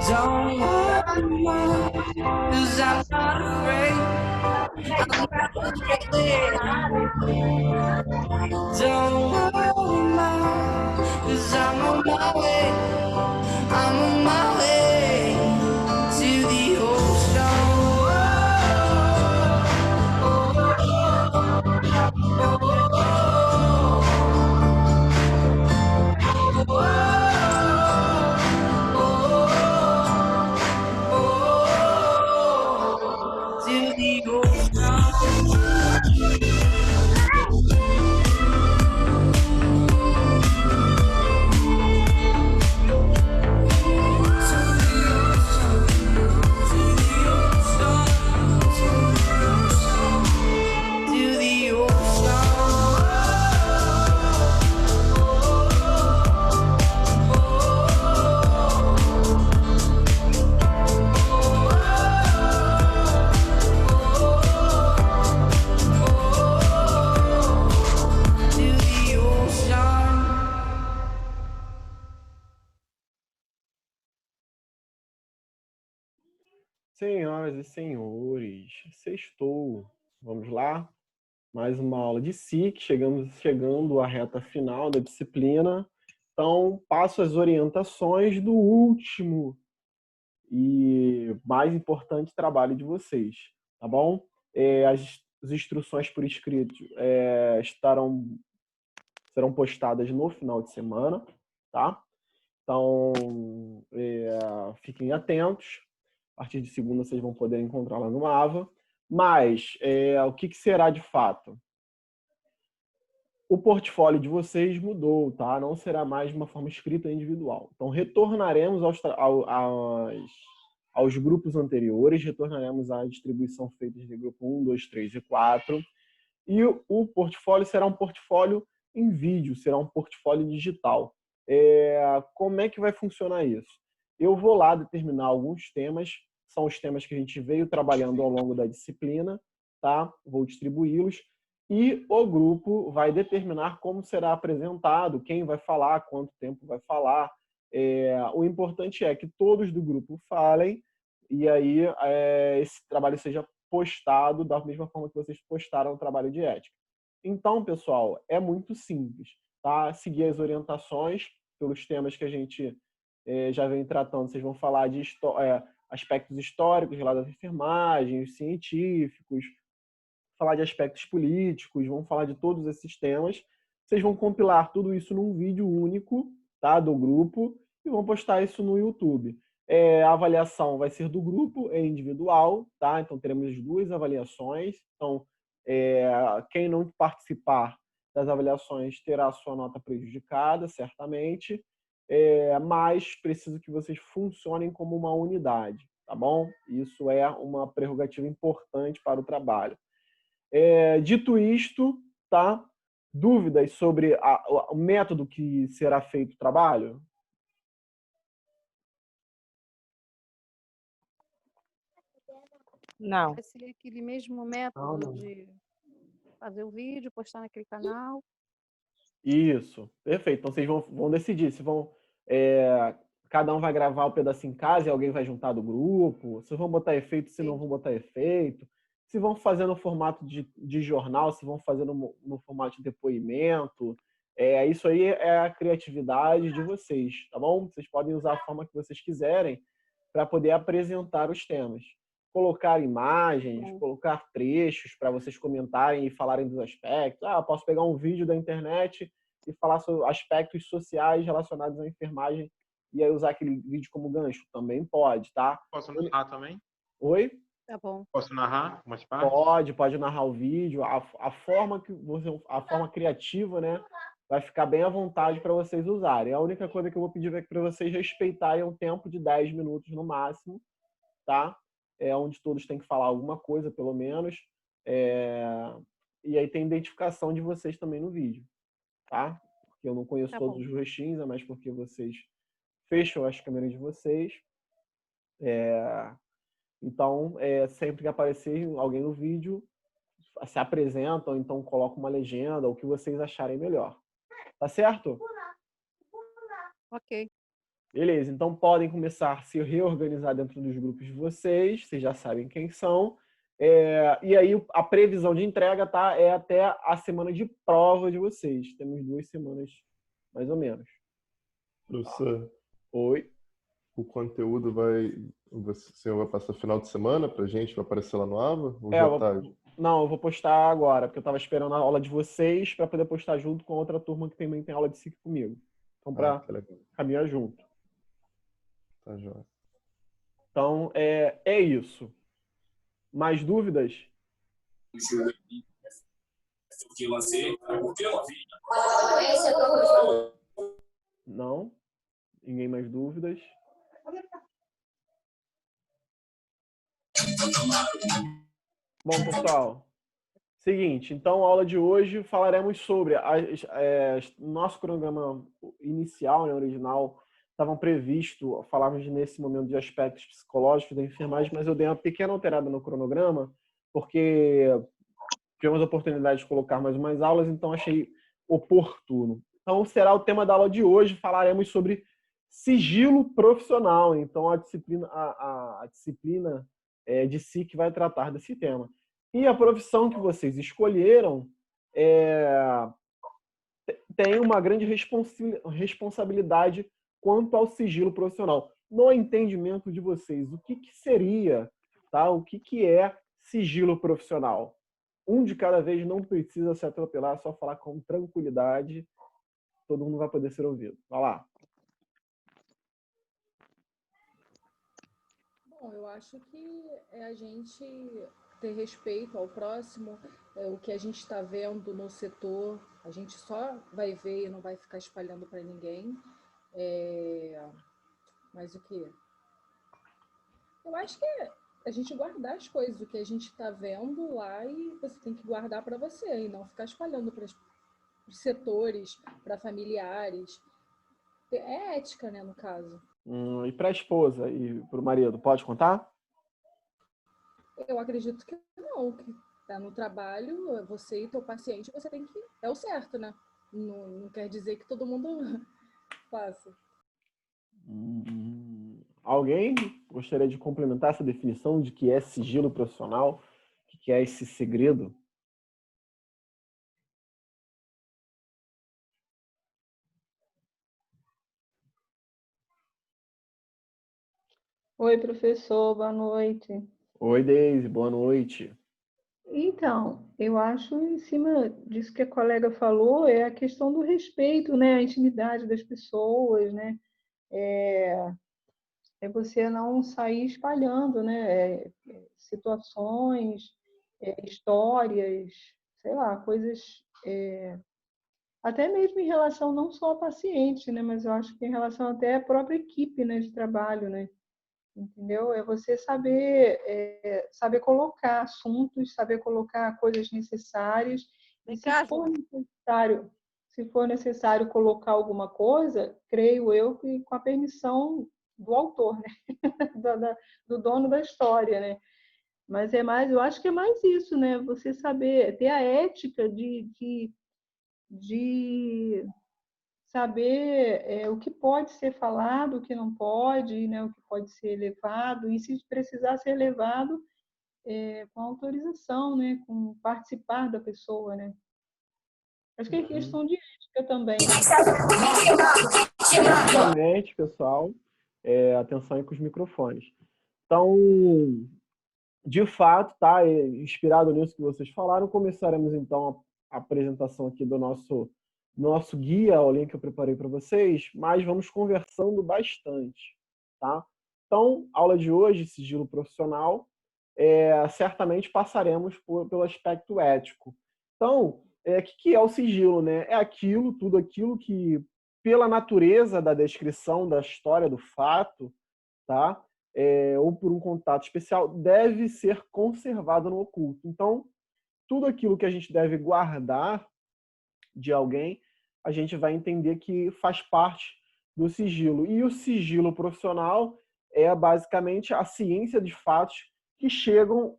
Don't worry, Mom, 'cause I'm not afraid. Don't worry, Mom, 'cause I'm on my way. I'm on my way to the Senhoras e senhores, sextou. Vamos lá? Mais uma aula de SIC, chegando à reta final da disciplina. Então, passo as orientações do último e mais importante trabalho de vocês, tá bom? As instruções por escrito serão postadas no final de semana, tá? Então, fiquem atentos. A partir de segunda vocês vão poder encontrar lá no AVA. Mas o que será de fato? O portfólio de vocês mudou, tá? Não será mais de uma forma escrita individual. Então, retornaremos aos grupos anteriores, retornaremos à distribuição feita de grupo 1, 2, 3 e 4. E o portfólio será um portfólio em vídeo, será um portfólio digital. Como é que vai funcionar isso? Eu vou lá determinar alguns temas, são os temas que a gente veio trabalhando ao longo da disciplina, tá? Vou distribuí-los e o grupo vai determinar como será apresentado, quem vai falar, quanto tempo vai falar. O importante é que todos do grupo falem e aí esse trabalho seja postado da mesma forma que vocês postaram o trabalho de ética. Então, pessoal, é muito simples, tá? Seguir as orientações pelos temas que a gente já vem tratando. Vocês vão falar de aspectos históricos relacionados à enfermagem, os científicos, falar de aspectos políticos, vão falar de todos esses temas. Vocês vão compilar tudo isso num vídeo único, tá, do grupo, e vão postar isso no YouTube. A avaliação vai ser do grupo, é individual, tá? Então teremos duas avaliações. Então, quem não participar das avaliações terá a sua nota prejudicada, certamente, mas preciso que vocês funcionem como uma unidade, tá bom? Isso é uma prerrogativa importante para o trabalho. Dito isto, tá? Dúvidas sobre o método que será feito o trabalho? Não. Vai ser aquele mesmo método de fazer o vídeo, postar naquele canal. Isso, perfeito. Então vocês vão decidir se vão. Cada um vai gravar o pedacinho em casa e alguém vai juntar do grupo. Se vão botar efeito, se não vão botar efeito. Se vão fazer no formato de jornal, se vão fazer no formato de depoimento. Isso aí é a criatividade de vocês, tá bom? Vocês podem usar a forma que vocês quiserem para poder apresentar os temas. Colocar imagens, colocar trechos para vocês comentarem e falarem dos aspectos. Posso pegar um vídeo da internet e falar sobre aspectos sociais relacionados à enfermagem e aí usar aquele vídeo como gancho. Também pode, tá? Posso narrar também? Oi? Tá bom. Posso narrar umas partes? Pode narrar o vídeo. A forma criativa, né? Vai ficar bem à vontade para vocês usarem. A única coisa que eu vou pedir é para vocês respeitarem um tempo de 10 minutos no máximo, tá? Onde todos têm que falar alguma coisa, pelo menos. E aí tem identificação de vocês também no vídeo, tá? que eu não conheço Tá todos bom. os rostinhos, é mais porque vocês fecham as câmeras de vocês. Então, sempre que aparecer alguém no vídeo, se apresentam, então colocam uma legenda, o que vocês acharem melhor. Tá certo? Ok. Beleza, então podem começar a se reorganizar dentro dos grupos de vocês já sabem quem são. E aí a previsão de entrega, tá, é até a semana de prova de vocês. Temos 2 semanas, mais ou menos. Professor, Oi. o conteúdo o senhor vai passar final de semana pra gente? Vai aparecer lá no AVA? Ou já tá? Não, eu vou postar agora, porque eu estava esperando a aula de vocês para poder postar junto com outra turma que também tem aula de SIC comigo. Então, para caminhar junto. Tá jóia. Então, é isso. Mais dúvidas? Não? Ninguém mais dúvidas? Bom, pessoal, seguinte, então a aula de hoje falaremos sobre nosso cronograma inicial, né, original, estavam previsto, falarmos nesse momento de aspectos psicológicos da enfermagem, mas eu dei uma pequena alterada no cronograma, porque tivemos a oportunidade de colocar mais umas aulas, então achei oportuno. Então será o tema da aula de hoje, falaremos sobre sigilo profissional, então a disciplina de SIC vai tratar desse tema. E a profissão que vocês escolheram tem uma grande responsabilidade quanto ao sigilo profissional. No entendimento de vocês, o que seria, tá? O que é sigilo profissional? Um de cada vez, não precisa se atropelar, é só falar com tranquilidade, todo mundo vai poder ser ouvido. Vai lá. Bom, eu acho que é a gente ter respeito ao próximo, o que a gente está vendo no setor, a gente só vai ver e não vai ficar espalhando para ninguém. Mas o quê? Eu acho que é a gente guardar as coisas, o que a gente está vendo lá, e você tem que guardar para você, e não ficar espalhando para os setores, para familiares. É ética, né, no caso. E para a esposa e para o marido, pode contar? Eu acredito que não, que tá no trabalho, você e teu paciente, você tem que... É o certo, né? Não quer dizer que todo mundo faça. Alguém gostaria de complementar essa definição de que é sigilo profissional? O que é esse segredo? Oi, professor, boa noite. Oi, Deise, boa noite. Então, eu acho, em cima disso que a colega falou, é a questão do respeito, né? A intimidade das pessoas, né? É você não sair espalhando, né? Situações, histórias, sei lá, coisas, até mesmo em relação não só ao paciente, né? Mas eu acho que em relação até à própria equipe, né, de trabalho, né? Entendeu? É você saber colocar assuntos, saber colocar coisas necessárias. E se for necessário colocar alguma coisa, creio eu que com a permissão do autor, né? do dono da história, né? Mas eu acho que é mais isso, né? Você saber ter a ética de saber o que pode ser falado, o que não pode, né, o que pode ser levado, e se precisar ser levado, com autorização, né, com participar da pessoa, né. Acho que é questão de ética também. Exatamente, pessoal. Atenção aí com os microfones. Então, de fato, tá, inspirado nisso que vocês falaram, começaremos então a apresentação aqui do nosso guia, o link que eu preparei para vocês, mas vamos conversando bastante, tá? Então, aula de hoje, sigilo profissional, certamente passaremos pelo aspecto ético. Então, o que é o sigilo, né? É tudo aquilo que, pela natureza da descrição da história do fato, tá? Ou por um contato especial, deve ser conservado no oculto. Então, tudo aquilo que a gente deve guardar de alguém, a gente vai entender que faz parte do sigilo. E o sigilo profissional é basicamente a ciência de fatos que chegam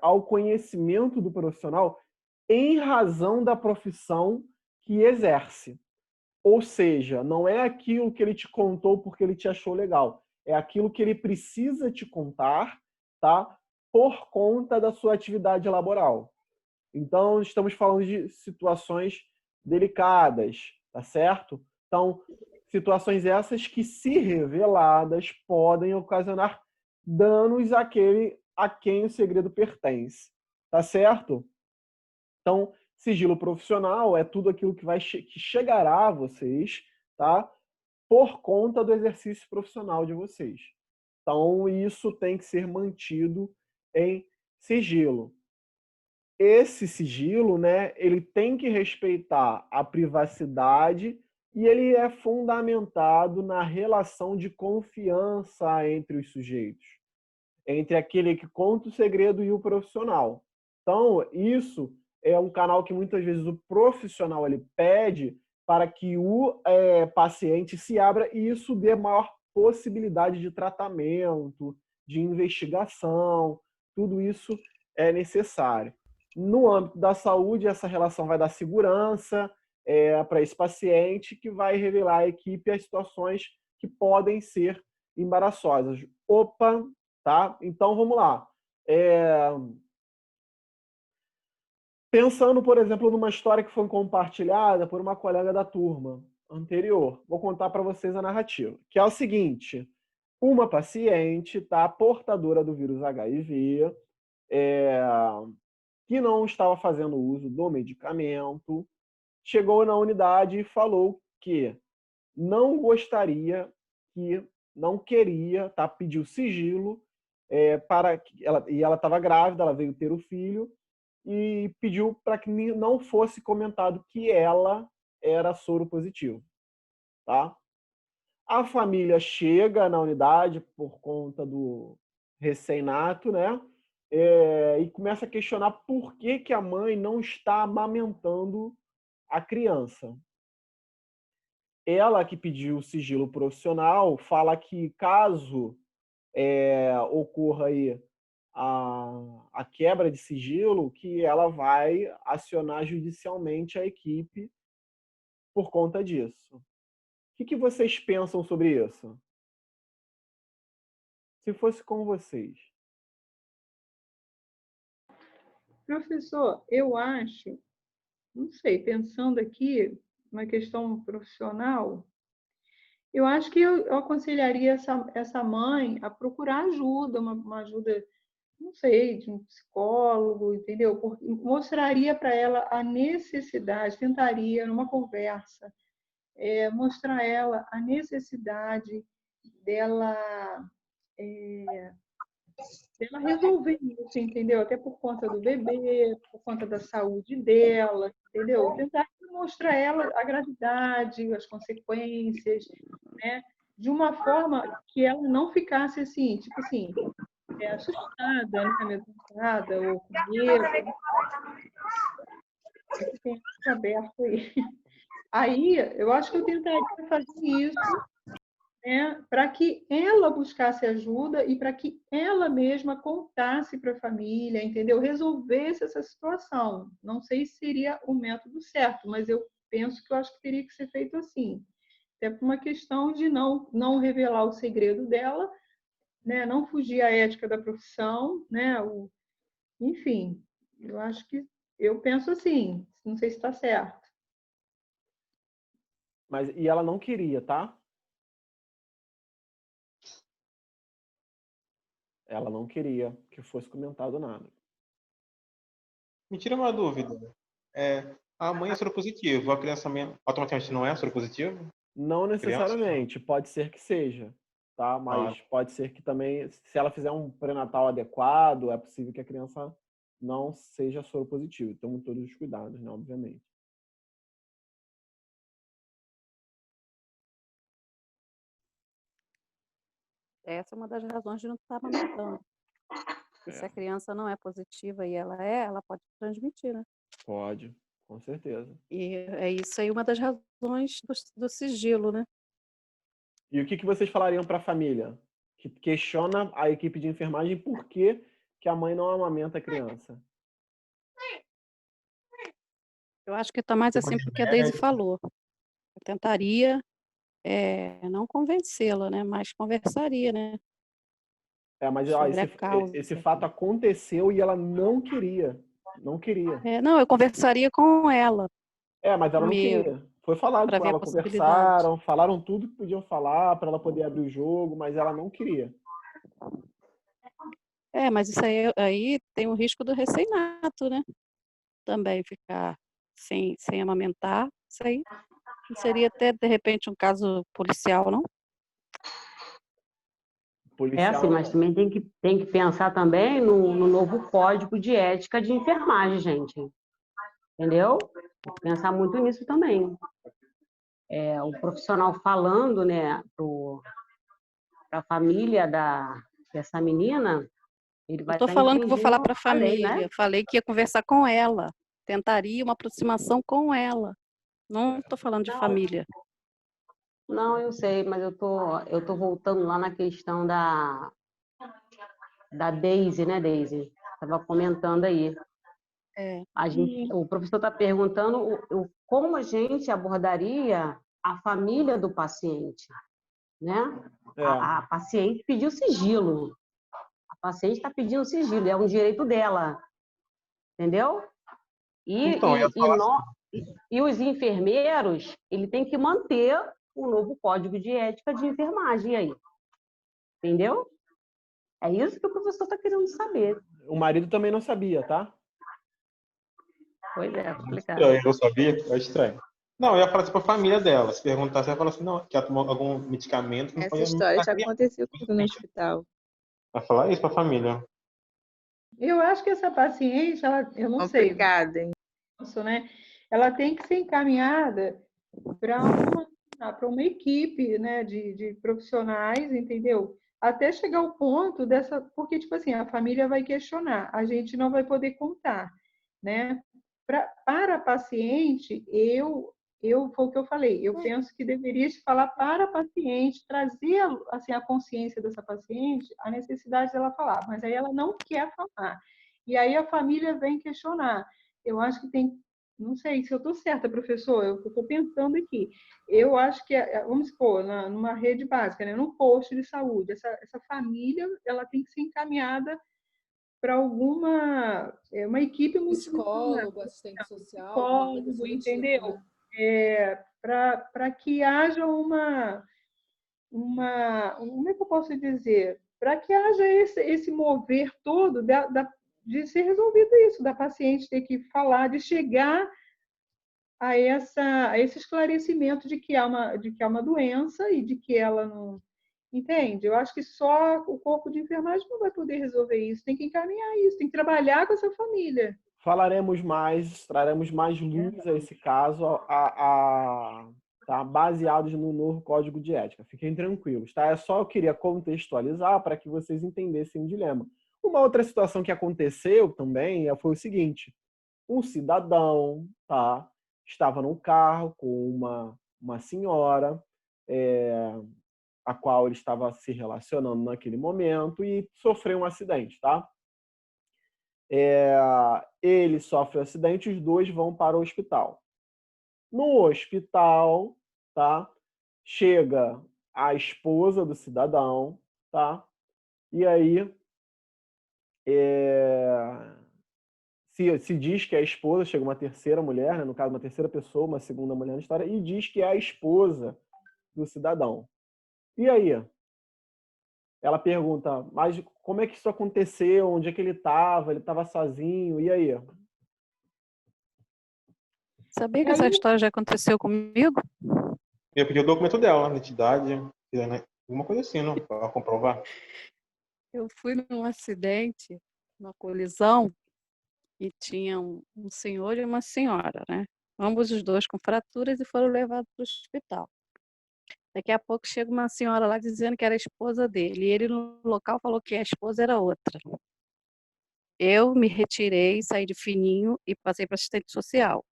ao conhecimento do profissional em razão da profissão que exerce. Ou seja, não é aquilo que ele te contou porque ele te achou legal, é aquilo que ele precisa te contar, tá? Por conta da sua atividade laboral. Então, estamos falando de situações delicadas, tá certo? Então, situações essas que, se reveladas, podem ocasionar danos àquele a quem o segredo pertence, tá certo? Então, sigilo profissional é tudo aquilo que chegará a vocês, tá? Por conta do exercício profissional de vocês. Então, isso tem que ser mantido em sigilo. Esse sigilo, né, ele tem que respeitar a privacidade e ele é fundamentado na relação de confiança entre os sujeitos, entre aquele que conta o segredo e o profissional. Então, isso é um canal que muitas vezes o profissional ele pede para que o paciente se abra e isso dê maior possibilidade de tratamento, de investigação, tudo isso é necessário. No âmbito da saúde, essa relação vai dar segurança para esse paciente, que vai revelar à equipe as situações que podem ser embaraçosas. Opa, tá? Então, vamos lá. Pensando, por exemplo, numa história que foi compartilhada por uma colega da turma anterior. Vou contar para vocês a narrativa, que é o seguinte. Uma paciente, tá, portadora do vírus HIV, que não estava fazendo uso do medicamento, chegou na unidade e falou que não gostaria, não queria, tá, pediu sigilo, para que ela estava grávida, ela veio ter o filho, e pediu para que não fosse comentado que ela era soro positivo, tá? A família chega na unidade por conta do recém-nato, né? E começa a questionar por que a mãe não está amamentando a criança. Ela, que pediu sigilo profissional, fala que caso ocorra aí a quebra de sigilo, que ela vai acionar judicialmente a equipe por conta disso. O que vocês pensam sobre isso? Se fosse com vocês. Professor, eu acho, não sei, pensando aqui, uma questão profissional, eu acho que eu aconselharia essa mãe a procurar ajuda, uma ajuda, não sei, de um psicólogo, entendeu? Porque mostraria para ela a necessidade, tentaria, numa conversa, mostrar a ela a necessidade dela, dela resolver isso, entendeu? Até por conta do bebê, por conta da saúde dela, entendeu? Tentar mostrar a ela a gravidade, as consequências, né? De uma forma que ela não ficasse assim, tipo assim, assustada, né? Amedrontada ou com medo. Tem aberto aí. Aí, eu acho que eu tentaria fazer isso, né, para que ela buscasse ajuda e para que ela mesma contasse para a família, entendeu? Resolvesse essa situação. Não sei se seria o método certo, mas eu penso que eu acho que teria que ser feito assim. Até por uma questão de não revelar o segredo dela, né? Não fugir à ética da profissão, né? Enfim, eu acho que eu penso assim, não sei se está certo. E ela não queria, tá? Ela não queria que fosse comentado nada. Me tira uma dúvida. A mãe é soropositiva, a criança automaticamente não é soropositiva? Não necessariamente, pode ser que seja, tá? Mas pode ser que também, se ela fizer um pré-natal adequado, é possível que a criança não seja soropositiva. Então, todos os cuidados, né? Obviamente. Essa é uma das razões de não estar amamentando. E se a criança não é positiva e ela pode transmitir, né? Pode. Com certeza. E é isso aí uma das razões do sigilo, né? E o que vocês falariam para a família que questiona a equipe de enfermagem por que a mãe não amamenta a criança? Eu acho que está mais assim porque a Deise falou. Eu tentaria não convencê-la, né? Mas conversaria, né? Mas Sobre a causa. esse fato aconteceu e ela não queria. Não queria. Não, eu conversaria com ela. Mas ela não Primeiro, queria. Foi falado para com ver a ela, possibilidade. falaram tudo que podiam falar para ela poder abrir o jogo, mas ela não queria. Mas isso aí tem o risco do recém-nato, né? Também ficar sem amamentar. Isso aí não seria até, de repente, um caso policial, não? Assim, mas também tem que pensar também no novo código de ética de enfermagem, gente. Entendeu? Tem que pensar muito nisso também. O profissional falando, né, para a família dessa menina, ele vai Estou estar falando que vou falar infringindo para a a lei, família. né? Falei que ia conversar com ela. Tentaria uma aproximação com ela. Não estou falando de família. Não, eu sei, mas eu tô voltando lá na questão da Daisy, né, Daisy? Estava comentando aí. O professor está perguntando como a gente abordaria a família do paciente, né? A paciente pediu sigilo. A paciente está pedindo sigilo, é um direito dela, entendeu? E os enfermeiros, ele tem que manter o novo código de ética de enfermagem aí, entendeu? É isso que o professor está querendo saber. O marido também não sabia, tá? Pois é, complicado. Eu não sabia, é estranho. Não, eu ia falar assim pra família dela. Se perguntasse, ela ia falar assim, não, que ela tomou algum medicamento. Não Essa história já aconteceu comigo no hospital. Vai falar isso pra família. Eu acho que essa paciente, eu não sei. Complicado, hein? Isso, né? Ela tem que ser encaminhada para uma equipe, né, de profissionais, entendeu? Até chegar ao ponto dessa... Porque, tipo assim, a família vai questionar, a gente não vai poder contar, né? Para a paciente, foi o que eu falei, eu penso que deveria falar para a paciente, trazer assim, a consciência dessa paciente, a necessidade dela falar, mas aí ela não quer falar. E aí a família vem questionar. Eu acho que tem, não sei se eu estou certa, professor, eu estou pensando aqui. Eu acho que, vamos supor, numa rede básica, né, num posto de saúde, essa família ela tem que ser encaminhada para uma equipe Psicólogo, assistente social, psicólogo, entendeu? Para que haja como é que eu posso dizer? Para que haja esse mover todo de ser resolvido isso, da paciente ter que falar, de chegar a esse esclarecimento de que há uma doença e de que ela não... Entende? Eu acho que só o corpo de enfermagem não vai poder resolver isso. Tem que encaminhar isso, tem que trabalhar com essa família. Falaremos mais, traremos mais luz a esse caso, tá? Baseados no novo Código de Ética. Fiquem tranquilos, tá? Eu queria contextualizar para que vocês entendessem o dilema. Uma outra situação que aconteceu também foi o seguinte: um cidadão, tá, estava num carro com uma senhora, a qual ele estava se relacionando naquele momento e sofreu um acidente, tá? Ele sofre um acidente, os dois vão para o hospital. No hospital, tá? Chega a esposa do cidadão, tá? E aí se diz que é a esposa, chega uma terceira mulher, né? No caso, uma terceira pessoa, uma segunda mulher na história, e diz que é a esposa do cidadão. E aí? Ela pergunta, mas como é que isso aconteceu? Onde é que ele estava sozinho, e aí? Sabia que essa história já aconteceu comigo? Eu pedi o documento dela, identidade, alguma coisa assim, não? Para comprovar. Eu fui num acidente, uma colisão, e tinha um senhor e uma senhora, né? Ambos os dois com fraturas e foram levados para o hospital. Daqui a pouco chega uma senhora lá dizendo que era a esposa dele. E ele no local falou que a esposa era outra. Eu me retirei, saí de fininho e passei para assistente social.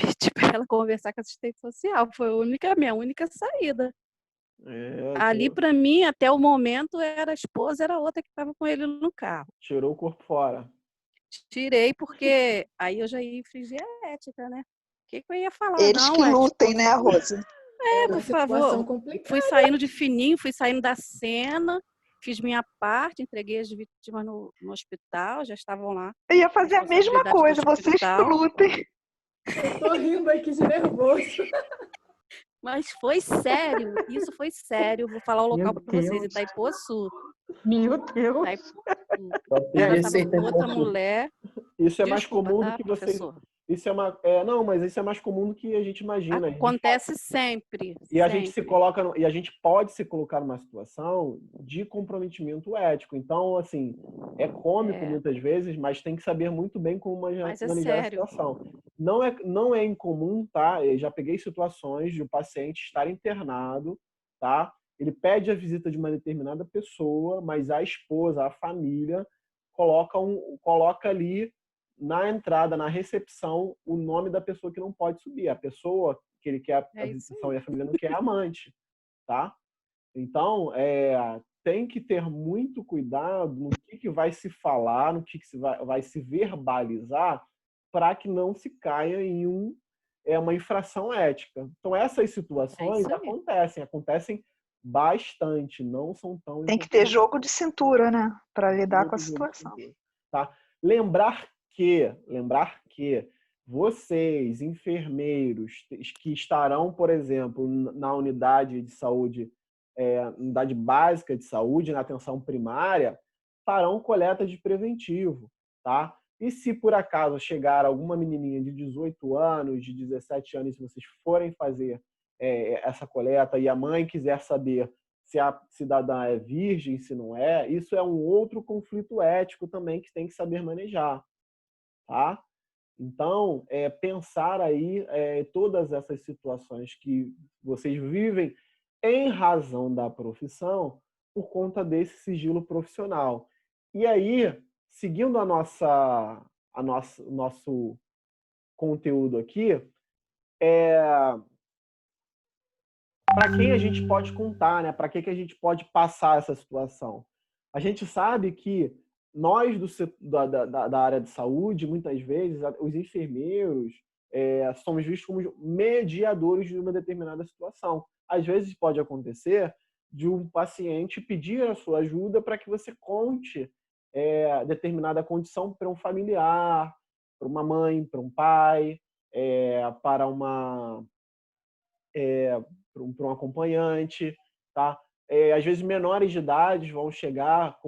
pedi para ela conversar com a assistente social. Foi a minha única saída. Ali, para mim, até o momento, era a esposa, era a outra que estava com ele no carro. Tirou o corpo fora. Tirei porque aí eu já ia infringir a ética, né? O que eu ia falar? Eles Não, que é lutem, tipo, né, Rosa? por situação favor. complicada. Fui saindo de fininho, fui saindo da cena, fiz minha parte, entreguei as vítimas no hospital, já estavam lá. Eu ia fazer a mesma coisa, vocês que lutem. Eu tô rindo aqui de nervoso. Mas foi sério, isso foi sério. Vou falar o local para vocês, Itaipuaçu. Meu Deus! Outra mulher. Isso é mais comum do tá, que vocês. professor? Isso é não, mas isso é mais comum do que a gente imagina. Acontece sempre. E a gente se coloca e a gente pode se colocar numa situação de comprometimento ético. Então, assim, é cômico muitas vezes, mas tem que saber muito bem como manejar a situação. Não é incomum, tá? Eu já peguei situações de o paciente estar internado, tá? Ele pede a visita de uma determinada pessoa, mas a esposa, a família coloca ali na entrada, na recepção, o nome da pessoa que não pode subir. A pessoa que ele quer a visitação e a família não quer é a amante, tá? Então, tem que ter muito cuidado no que vai se falar, no que vai se verbalizar, para que não se caia em uma infração ética. Então, essas situações acontecem bastante, não são tão... Tem que ter jogo de cintura, né? Para lidar com a situação. Tá? Lembrar que vocês, enfermeiros, que estarão, por exemplo, na unidade de saúde, unidade básica de saúde, na atenção primária, farão coleta de preventivo, tá? E se por acaso chegar alguma menininha de 18 anos, de 17 anos, se vocês forem fazer essa coleta e a mãe quiser saber se a cidadã é virgem, se não é, isso é um outro conflito ético também que tem que saber manejar, tá? Então, pensar aí todas essas situações que vocês vivem em razão da profissão por conta desse sigilo profissional. E aí, seguindo o nosso conteúdo aqui, para quem a gente pode contar, né? Para que a gente pode passar essa situação? A gente sabe que nós da área de saúde, muitas vezes, os enfermeiros, somos vistos como mediadores de uma determinada situação. Às vezes pode acontecer de um paciente pedir a sua ajuda para que você conte determinada condição para um familiar, para uma mãe, para um pai, para um acompanhante, tá? Às vezes menores de idade vão chegar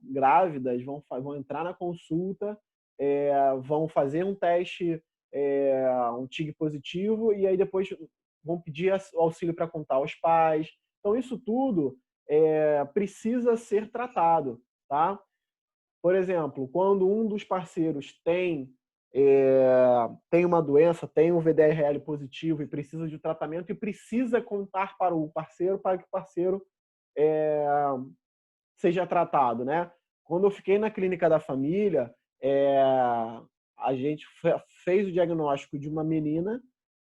grávidas, vão entrar na consulta, vão fazer um teste, um TIG positivo, e aí depois vão pedir auxílio para contar aos pais. Então, isso tudo precisa ser tratado, tá? Por exemplo, quando um dos parceiros tem uma doença, tem um VDRL positivo e precisa de tratamento e precisa contar para o parceiro para que o parceiro seja tratado, né? Quando eu fiquei na clínica da família, a gente fez o diagnóstico de uma menina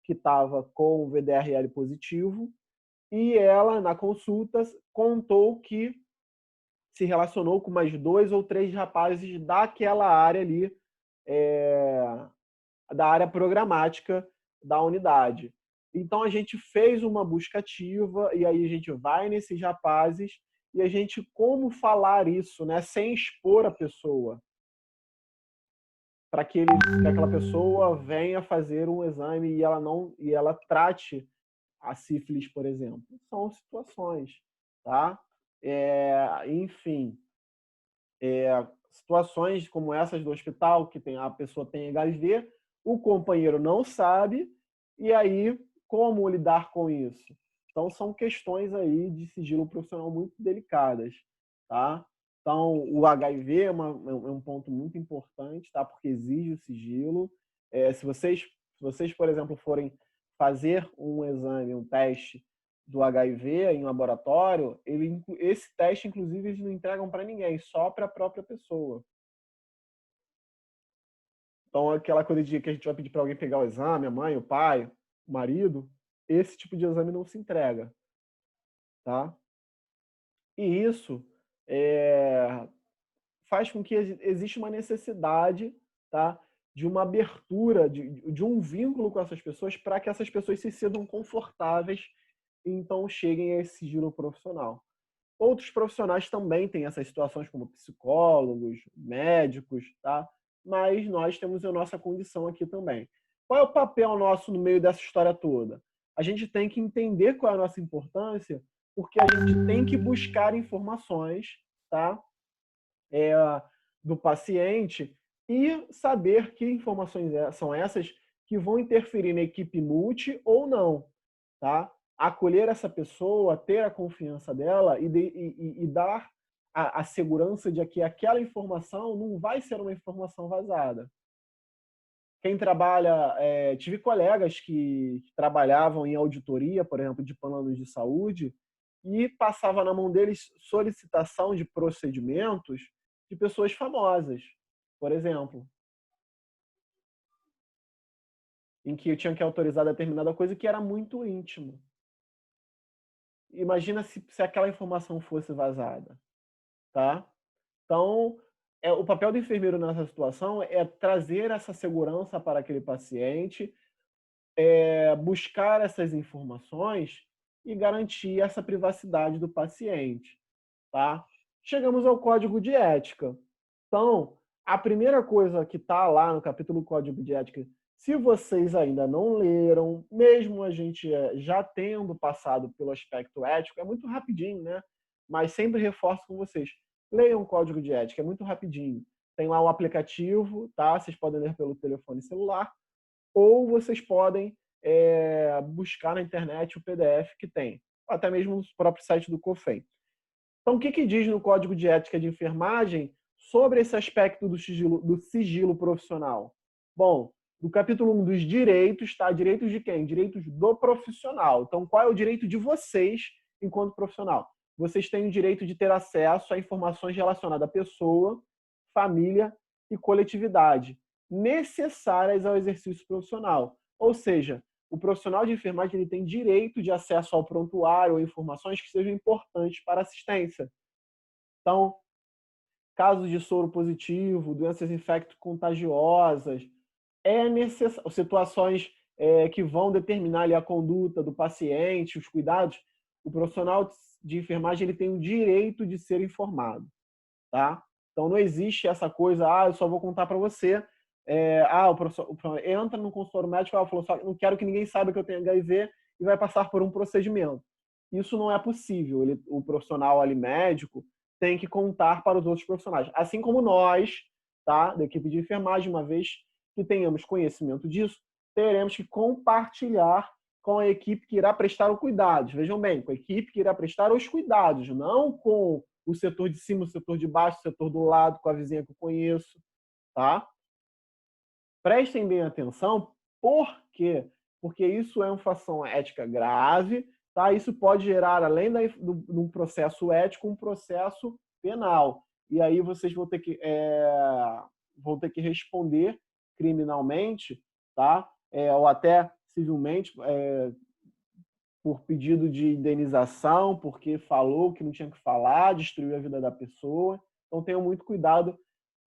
que estava com VDRL positivo e ela, na consulta, contou que se relacionou com mais 2 ou 3 rapazes daquela área ali, da área programática da unidade. Então, a gente fez uma busca ativa e aí a gente vai nesses rapazes e a gente, como falar isso, né, sem expor a pessoa, para que aquela pessoa venha fazer um exame e ela trate a sífilis, por exemplo. São situações, tá? Enfim, situações como essas do hospital, que a pessoa tem HIV, o companheiro não sabe, e aí como lidar com isso? Então, são questões aí de sigilo profissional muito delicadas, tá? Então, o HIV é um ponto muito importante, tá? Porque exige o sigilo. Se vocês, por exemplo, forem fazer um exame, um teste do HIV em laboratório, esse teste, inclusive, eles não entregam para ninguém, só para a própria pessoa. Então, aquela coisa de que a gente vai pedir para alguém pegar o exame, a mãe, o pai, o marido, esse tipo de exame não se entrega, tá? E isso faz com que exista uma necessidade, tá, de uma abertura, de um vínculo com essas pessoas para que essas pessoas se sintam confortáveis e então cheguem a esse sigilo profissional. Outros profissionais também têm essas situações, como psicólogos, médicos, tá? Mas nós temos a nossa condição aqui também. Qual é o papel nosso no meio dessa história toda? A gente tem que entender qual é a nossa importância, porque a gente tem que buscar informações, tá? Do paciente e saber que informações são essas que vão interferir na equipe multi ou não, tá? Acolher essa pessoa, ter a confiança dela e dar a segurança de que aquela informação não vai ser uma informação vazada. Quem trabalha... tive colegas que trabalhavam em auditoria, por exemplo, de planos de saúde, e passava na mão deles solicitação de procedimentos de pessoas famosas, por exemplo, em que eu tinha que autorizar determinada coisa que era muito íntimo. Imagina se aquela informação fosse vazada, tá? Então, o papel do enfermeiro nessa situação é trazer essa segurança para aquele paciente, buscar essas informações e garantir essa privacidade do paciente, tá? Chegamos ao código de ética. Então, a primeira coisa que está lá no capítulo Código de Ética, se vocês ainda não leram, mesmo a gente já tendo passado pelo aspecto ético, é muito rapidinho, né? Mas sempre reforço com vocês. Leiam o Código de Ética, é muito rapidinho. Tem lá um aplicativo, tá? Vocês podem ler pelo telefone celular, ou vocês podem buscar na internet o PDF que tem, até mesmo no próprio site do COFEM. Então, o que diz no Código de Ética de Enfermagem sobre esse aspecto do sigilo profissional? Bom, no capítulo 1 dos direitos, tá? Direitos de quem? Direitos do profissional. Então, qual é o direito de vocês enquanto profissional? Vocês têm o direito de ter acesso a informações relacionadas à pessoa, família e coletividade, necessárias ao exercício profissional. Ou seja, o profissional de enfermagem ele tem direito de acesso ao prontuário ou informações que sejam importantes para a assistência. Então, casos de soro positivo, doenças infecto-contagiosas, situações que vão determinar ali a conduta do paciente, os cuidados, o profissional de enfermagem ele tem o direito de ser informado, tá? Então, não existe essa coisa, eu só vou contar para você, o professor entra no consultório médico e falou, só não quero que ninguém saiba que eu tenho HIV e vai passar por um procedimento. Isso não é possível. O profissional ali médico tem que contar para os outros profissionais. Assim como nós, tá, da equipe de enfermagem, uma vez que tenhamos conhecimento disso, teremos que compartilhar com a equipe que irá prestar o cuidado. Vejam bem, com a equipe que irá prestar os cuidados, não com o setor de cima, o setor de baixo, o setor do lado, com a vizinha que eu conheço, tá? Prestem bem atenção, por quê? Porque isso é uma infração ética grave, tá? Isso pode gerar, além de um processo ético, um processo penal. E aí vocês vão ter que responder criminalmente, tá? Ou até civilmente, por pedido de indenização, porque falou que não tinha que falar, destruiu a vida da pessoa. Então tenham muito cuidado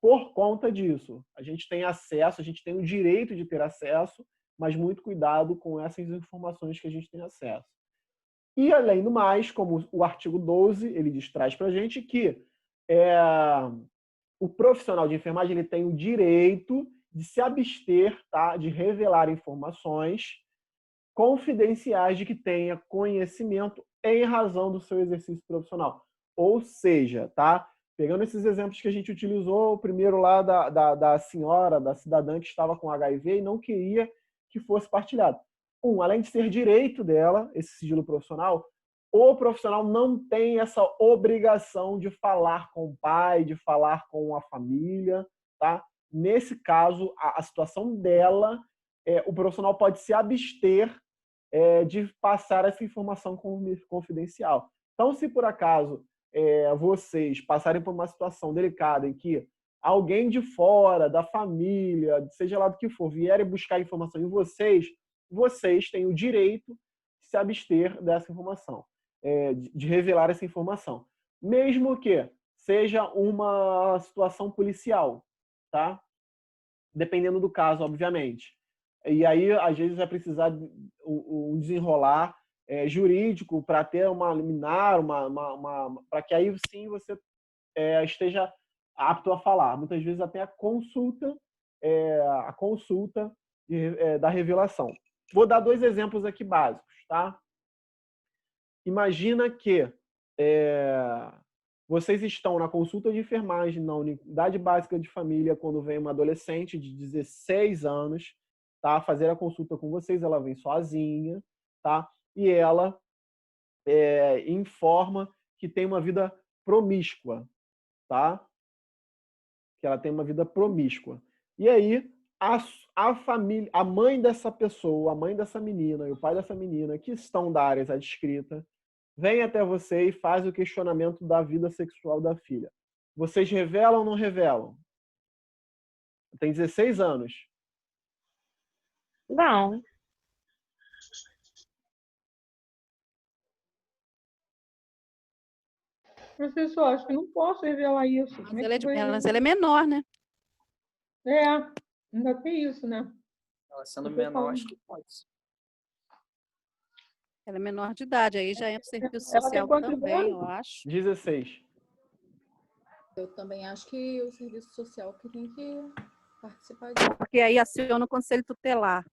por conta disso. A gente tem acesso, a gente tem o direito de ter acesso, mas muito cuidado com essas informações que a gente tem acesso. E, além do mais, como o artigo 12, ele traz para a gente que o profissional de enfermagem ele tem o direito de se abster, tá, de revelar informações confidenciais de que tenha conhecimento em razão do seu exercício profissional. Ou seja, tá? Pegando esses exemplos que a gente utilizou, o primeiro lá da senhora, da cidadã que estava com HIV e não queria que fosse partilhado. Além de ser direito dela, esse sigilo profissional, o profissional não tem essa obrigação de falar com o pai, de falar com a família, tá? Nesse caso, a situação dela, o profissional pode se abster de passar essa informação confidencial. Então, se por acaso vocês passarem por uma situação delicada em que alguém de fora, da família, seja lá do que for, vierem buscar informação em vocês têm o direito de se abster dessa informação, de revelar essa informação. Mesmo que seja uma situação policial, tá? Dependendo do caso, obviamente. E aí, às vezes, vai precisar um desenrolar jurídico para ter uma liminar, para que aí sim você esteja apto a falar. Muitas vezes até a consulta da revelação. Vou dar 2 exemplos aqui básicos, tá? Imagina que vocês estão na consulta de enfermagem na unidade básica de família quando vem uma adolescente de 16 anos, tá? Fazer a consulta com vocês, ela vem sozinha, tá? E ela informa que tem uma vida promíscua, tá? Que ela tem uma vida promíscua. E aí, a família, a mãe dessa pessoa, a mãe dessa menina e o pai dessa menina, que estão da área adscrita, vem até você e faz o questionamento da vida sexual da filha. Vocês revelam ou não revelam? Tem 16 anos. Não. Professor, acho que não posso revelar isso. Mas ela é menor, né? Ainda tem isso, né? Ela sendo menor, acho que pode. Ela é menor de idade, aí já entra o serviço Ela tem social quantos também, anos? eu acho. 16. Eu também acho que o serviço social que tem que participar disso. Porque aí aciona o conselho tutelar.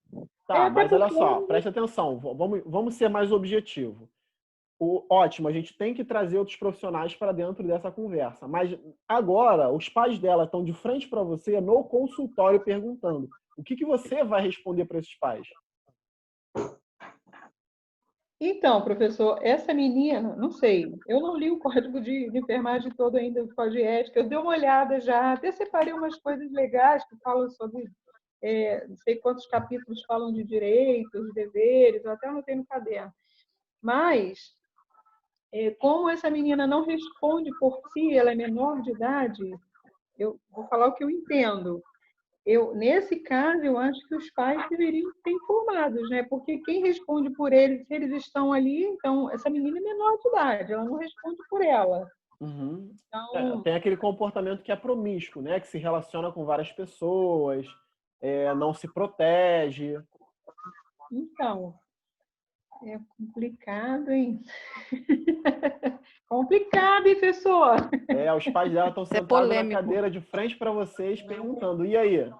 Tá, mas olha só, presta atenção, vamos ser mais objetivo. Ótimo, a gente tem que trazer outros profissionais para dentro dessa conversa. Mas agora, os pais dela estão de frente para você no consultório perguntando. O que você vai responder para esses pais? Então, professor, essa menina, não sei, eu não li o código de enfermagem todo ainda, o código de ética, eu dei uma olhada já, até separei umas coisas legais que falam sobre, não sei quantos capítulos falam de direitos, deveres, eu até anotei no caderno. Mas, como essa menina não responde por si, ela é menor de idade, eu vou falar o que eu entendo. Nesse caso, eu acho que os pais deveriam ser informados, né? Porque quem responde por eles, se eles estão ali, então, essa menina é menor de idade, ela não responde por ela. Uhum. Então, tem aquele comportamento que é promíscuo, né? Que se relaciona com várias pessoas, não se protege. Então, é complicado, hein? Complicado, hein, professor? Os pais dela estão sentados na cadeira de frente para vocês, perguntando, e aí?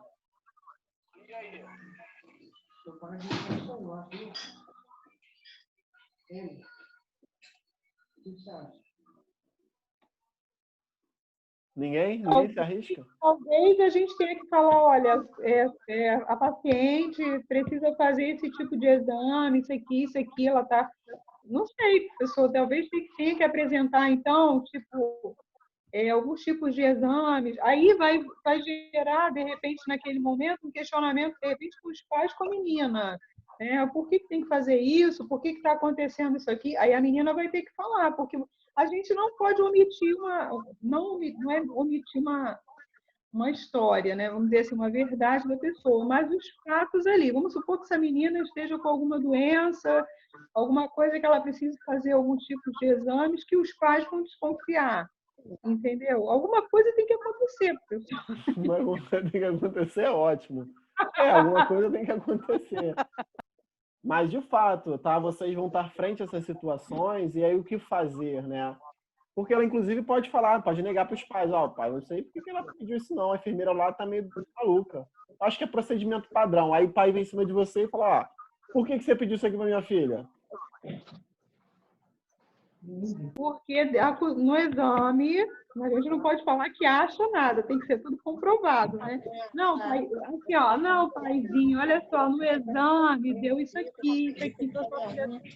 Ninguém se arrisca? Talvez a gente tenha que falar, olha, a paciente precisa fazer esse tipo de exame, isso aqui, ela está... Não sei, professor, talvez tenha que apresentar, então, tipo, alguns tipos de exames. Aí vai gerar, de repente, naquele momento, um questionamento, de repente, com os pais, com a menina. Por que tem que fazer isso? Por que está acontecendo isso aqui? Aí a menina vai ter que falar, porque a gente não pode omitir uma história, né? Vamos dizer assim, uma verdade da pessoa, mas os fatos ali. Vamos supor que essa menina esteja com alguma doença, alguma coisa que ela precise fazer algum tipo de exames que os pais vão desconfiar. Entendeu? Alguma coisa tem que acontecer, professor. Alguma coisa tem que acontecer, é ótimo. Alguma coisa tem que acontecer. Mas, de fato, tá? Vocês vão estar frente a essas situações e aí o que fazer, né? Porque ela, inclusive, pode falar, pode negar para os pais. Pai, não sei por que ela pediu isso não, a enfermeira lá tá meio maluca. Acho que é procedimento padrão. Aí o pai vem em cima de você e fala, por que você pediu isso aqui para minha filha? Porque no exame, a gente não pode falar que acha nada, tem que ser tudo comprovado, né? Não, pai, aqui, não, paizinho, olha só, no exame deu isso aqui.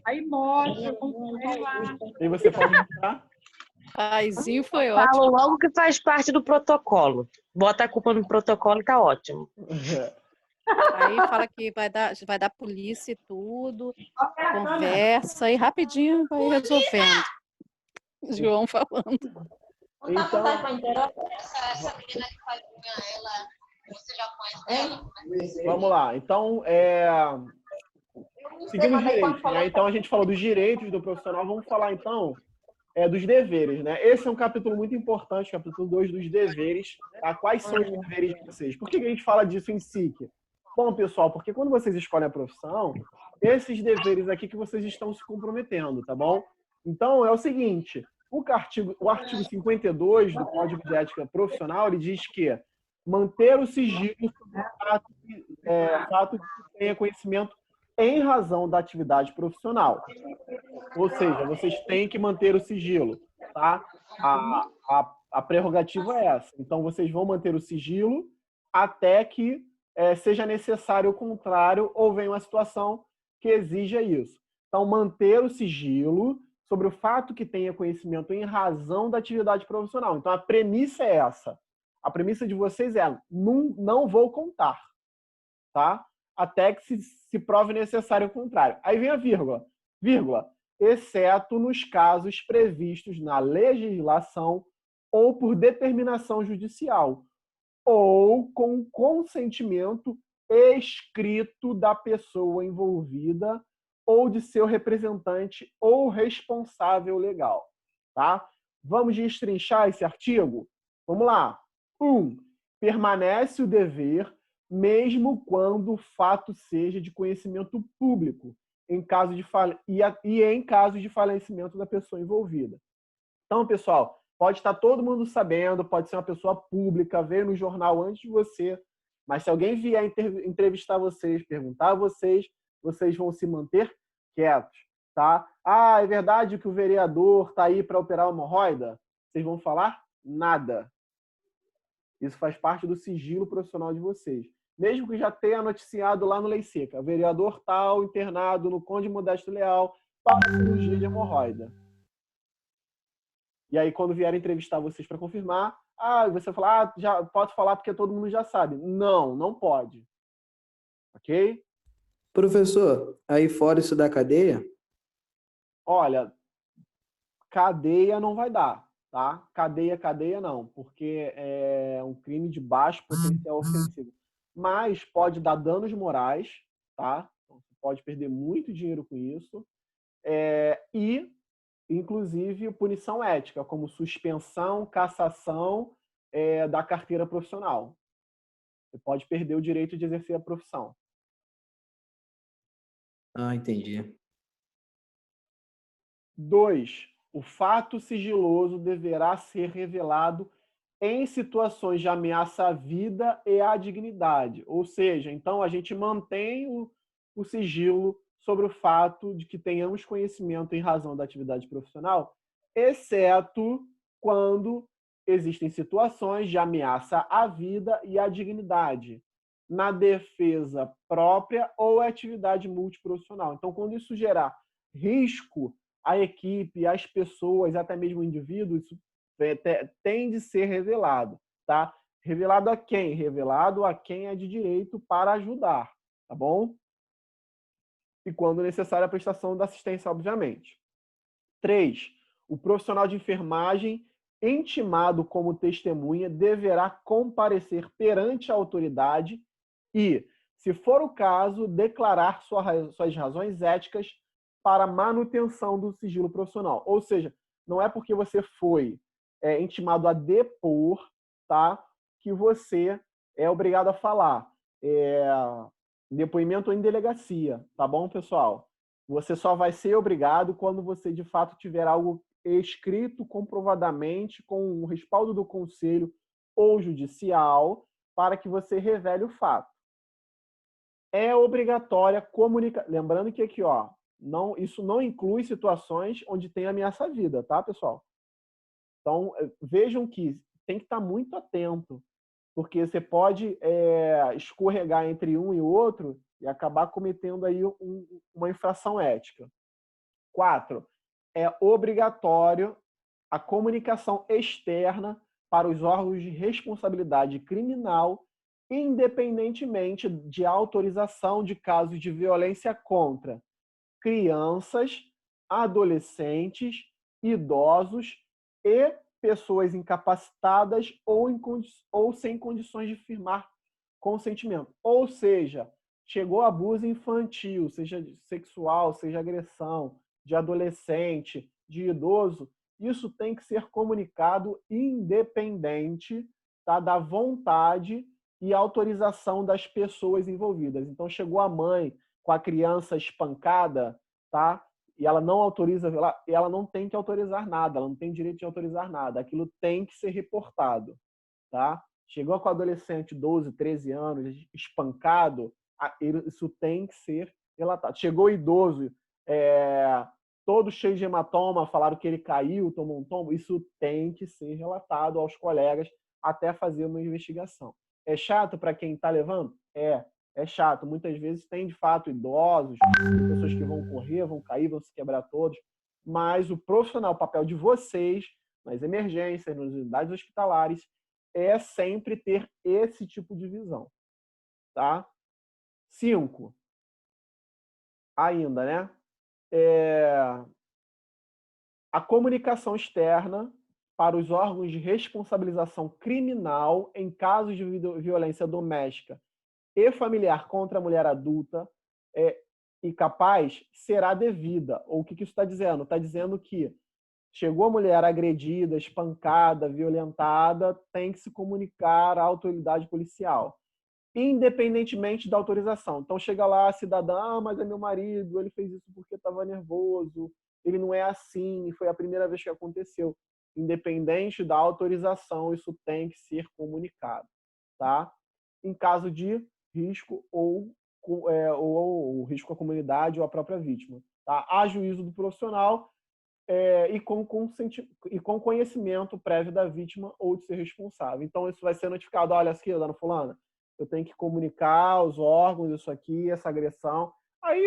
Aí mostra, confere lá. E você pode mostrar? Paizinho foi Falo ótimo. logo que faz parte do protocolo. Bota a culpa no protocolo e tá ótimo. Aí fala que vai dar polícia e tudo, conversa e rapidinho vai resolvendo. João falando. Então, Essa menina que faz unha, ela, você já conhece ela? vamos lá. Então, seguindo os direitos, né? Então, a gente falou dos direitos do profissional, vamos falar, então, dos deveres, né? Esse é um capítulo muito importante, capítulo 2 dos deveres. Tá? Quais são os deveres de vocês? Por que a gente fala disso em SIC? Bom, pessoal, porque quando vocês escolhem a profissão, esses deveres aqui que vocês estão se comprometendo, tá bom? Então, é o seguinte, o artigo 52 do Código de Ética Profissional, ele diz que manter o sigilo sobre o fato de que tenha conhecimento em razão da atividade profissional. Ou seja, vocês têm que manter o sigilo, tá? A prerrogativa é essa. Então, vocês vão manter o sigilo até que seja necessário o contrário ou venha uma situação que exija isso. Então, manter o sigilo sobre o fato que tenha conhecimento em razão da atividade profissional. Então, a premissa é essa. A premissa de vocês é não vou contar, tá? Até que se prove necessário o contrário. Aí vem a vírgula. Vírgula, exceto nos casos previstos na legislação ou por determinação judicial, ou com consentimento escrito da pessoa envolvida ou de seu representante ou responsável legal. Tá? Vamos destrinchar esse artigo? Vamos lá. 1. Permanece o dever mesmo quando o fato seja de conhecimento público, em caso de em caso de falecimento da pessoa envolvida. Então, pessoal, pode estar todo mundo sabendo, pode ser uma pessoa pública, veio no jornal antes de você, mas se alguém vier entrevistar vocês, perguntar a vocês, vocês vão se manter quietos, tá? Ah, é verdade que o vereador está aí para operar a hemorroida? Vocês vão falar nada. Isso faz parte do sigilo profissional de vocês. Mesmo que já tenha noticiado lá no Lei Seca, vereador tal, internado no Conde Modesto Leal, para cirurgia de hemorroida. E aí, quando vier entrevistar vocês para confirmar, você fala, já pode falar porque todo mundo já sabe. Não, não pode. Ok? Professor, aí fora isso da cadeia? Olha, cadeia não vai dar, tá? Cadeia não, porque é um crime de baixo potencial ofensivo. Mas pode dar danos morais, tá? Você pode perder muito dinheiro com isso. E, inclusive, punição ética, como suspensão, cassação da carteira profissional. Você pode perder o direito de exercer a profissão. Ah, entendi. 2. O fato sigiloso deverá ser revelado em situações de ameaça à vida e à dignidade. Ou seja, então a gente mantém o sigilo sobre o fato de que tenhamos conhecimento em razão da atividade profissional, exceto quando existem situações de ameaça à vida e à dignidade, na defesa própria ou atividade multiprofissional. Então, quando isso gerar risco à equipe, às pessoas, até mesmo ao indivíduo, isso tem de ser revelado, tá? Revelado a quem? Revelado a quem é de direito para ajudar, tá bom? E quando necessária a prestação da assistência, obviamente. 3. O profissional de enfermagem intimado como testemunha deverá comparecer perante a autoridade e, se for o caso, declarar suas razões éticas para manutenção do sigilo profissional. Ou seja, não é porque você foi intimado a depor, tá, que você é obrigado a falar. Depoimento em delegacia, tá bom, pessoal? Você só vai ser obrigado quando você, de fato, tiver algo escrito comprovadamente com o respaldo do conselho ou judicial para que você revele o fato. É obrigatória comunicação. Lembrando que aqui, ó, isso não inclui situações onde tem ameaça à vida, tá, pessoal? Então, vejam que tem que estar muito atento, porque você pode escorregar entre um e outro e acabar cometendo aí uma infração ética. 4. É obrigatório a comunicação externa para os órgãos de responsabilidade criminal, independentemente de autorização de casos de violência contra crianças, adolescentes, idosos e pessoas incapacitadas ou sem condições de firmar consentimento. Ou seja, chegou abuso infantil, seja sexual, seja agressão, de adolescente, de idoso, isso tem que ser comunicado independente, tá, da vontade e autorização das pessoas envolvidas. Então, chegou a mãe com a criança espancada, tá? E ela não autoriza, ela não tem que autorizar nada, ela não tem direito de autorizar nada. Aquilo tem que ser reportado, tá? Chegou com o adolescente, 12, 13 anos, espancado, isso tem que ser relatado. Chegou idoso, todo cheio de hematoma, falaram que ele caiu, tomou um tombo, isso tem que ser relatado aos colegas até fazer uma investigação. É chato para quem está levando? É chato. Muitas vezes tem, de fato, idosos, pessoas que vão correr, vão cair, vão se quebrar todos, mas o profissional, o papel de vocês, nas emergências, nas unidades hospitalares, é sempre ter esse tipo de visão. Tá? 5. Ainda, né? A comunicação externa para os órgãos de responsabilização criminal em casos de violência doméstica e familiar contra a mulher adulta e capaz será devida. Ou o que isso está dizendo? Está dizendo que chegou a mulher agredida, espancada, violentada, tem que se comunicar à autoridade policial, independentemente da autorização. Então chega lá a cidadã, mas é meu marido, ele fez isso porque estava nervoso, ele não é assim, foi a primeira vez que aconteceu. Independente da autorização, isso tem que ser comunicado, tá? Em caso de risco ou risco à comunidade ou à própria vítima, tá? A juízo do profissional e com conhecimento prévio da vítima ou de ser responsável. Então isso vai ser notificado, olha aqui, dona fulana, eu tenho que comunicar aos órgãos isso aqui, essa agressão. Aí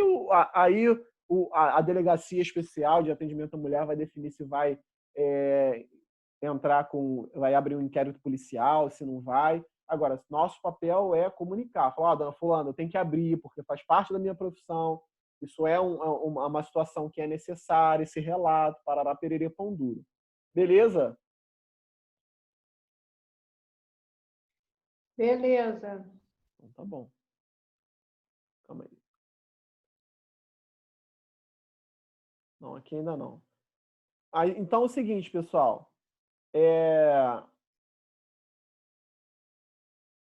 a delegacia especial de atendimento à mulher vai definir se vai vai abrir um inquérito policial, se não vai. Agora, nosso papel é comunicar. Falar, dona fulana, eu tenho que abrir, porque faz parte da minha profissão, isso é uma situação que é necessária, esse relato, parará, pererê, pão duro. Beleza? Beleza. Então, tá bom. Calma aí. Não, aqui ainda não. Então é o seguinte, pessoal.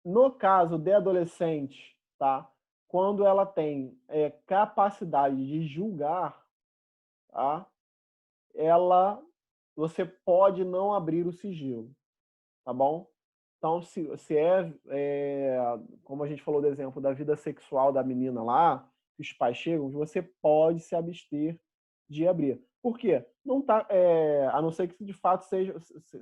No caso de adolescente, tá? Quando ela tem capacidade de julgar, tá? Você pode não abrir o sigilo, tá bom? Então, se como a gente falou do exemplo da vida sexual da menina lá, que os pais chegam, você pode se abster de abrir. Por quê? Não tá, a não ser que de fato se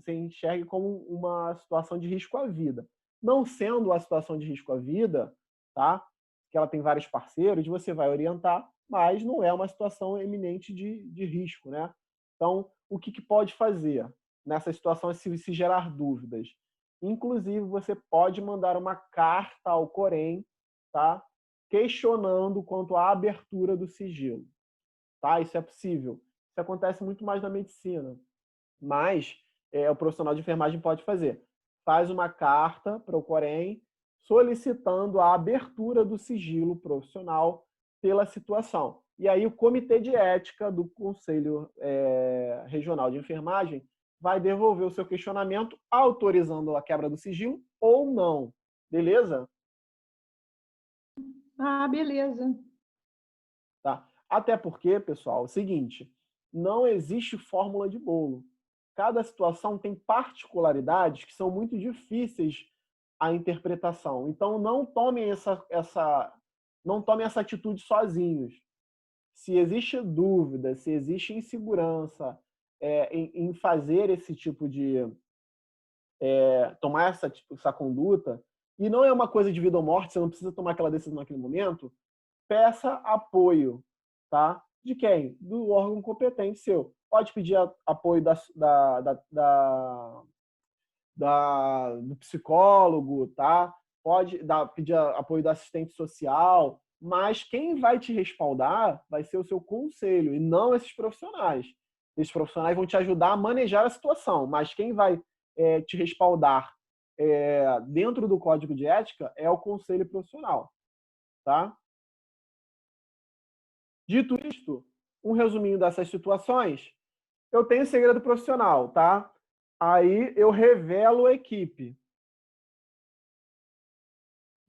enxergue como uma situação de risco à vida. Não sendo a situação de risco à vida, tá? Que ela tem vários parceiros, você vai orientar, mas não é uma situação eminente de risco, né? Então, o que pode fazer nessa situação é se gerar dúvidas. Inclusive, você pode mandar uma carta ao Corém, tá? Questionando quanto à abertura do sigilo. Tá? Isso é possível. Isso acontece muito mais na medicina. Mas o profissional de enfermagem pode fazer. Faz uma carta para o Corém solicitando a abertura do sigilo profissional pela situação. E aí o Comitê de Ética do Conselho Regional de Enfermagem vai devolver o seu questionamento autorizando a quebra do sigilo ou não. Beleza? Ah, beleza. Tá? Até porque, pessoal, é o seguinte, não existe fórmula de bolo. Cada situação tem particularidades que são muito difíceis à interpretação. Então, não tomem essa atitude sozinhos. Se existe dúvida, se existe insegurança em fazer esse tipo de... tomar essa conduta, e não é uma coisa de vida ou morte, você não precisa tomar aquela decisão naquele momento, peça apoio, tá? De quem? Do órgão competente seu. Pode pedir apoio do psicólogo, tá? Pode pedir apoio do assistente social, mas quem vai te respaldar vai ser o seu conselho e não esses profissionais. Esses profissionais vão te ajudar a manejar a situação, mas quem vai te respaldar dentro do código de ética é o conselho profissional, tá? Dito isto, um resuminho dessas situações, eu tenho segredo profissional, tá? Aí eu revelo a equipe.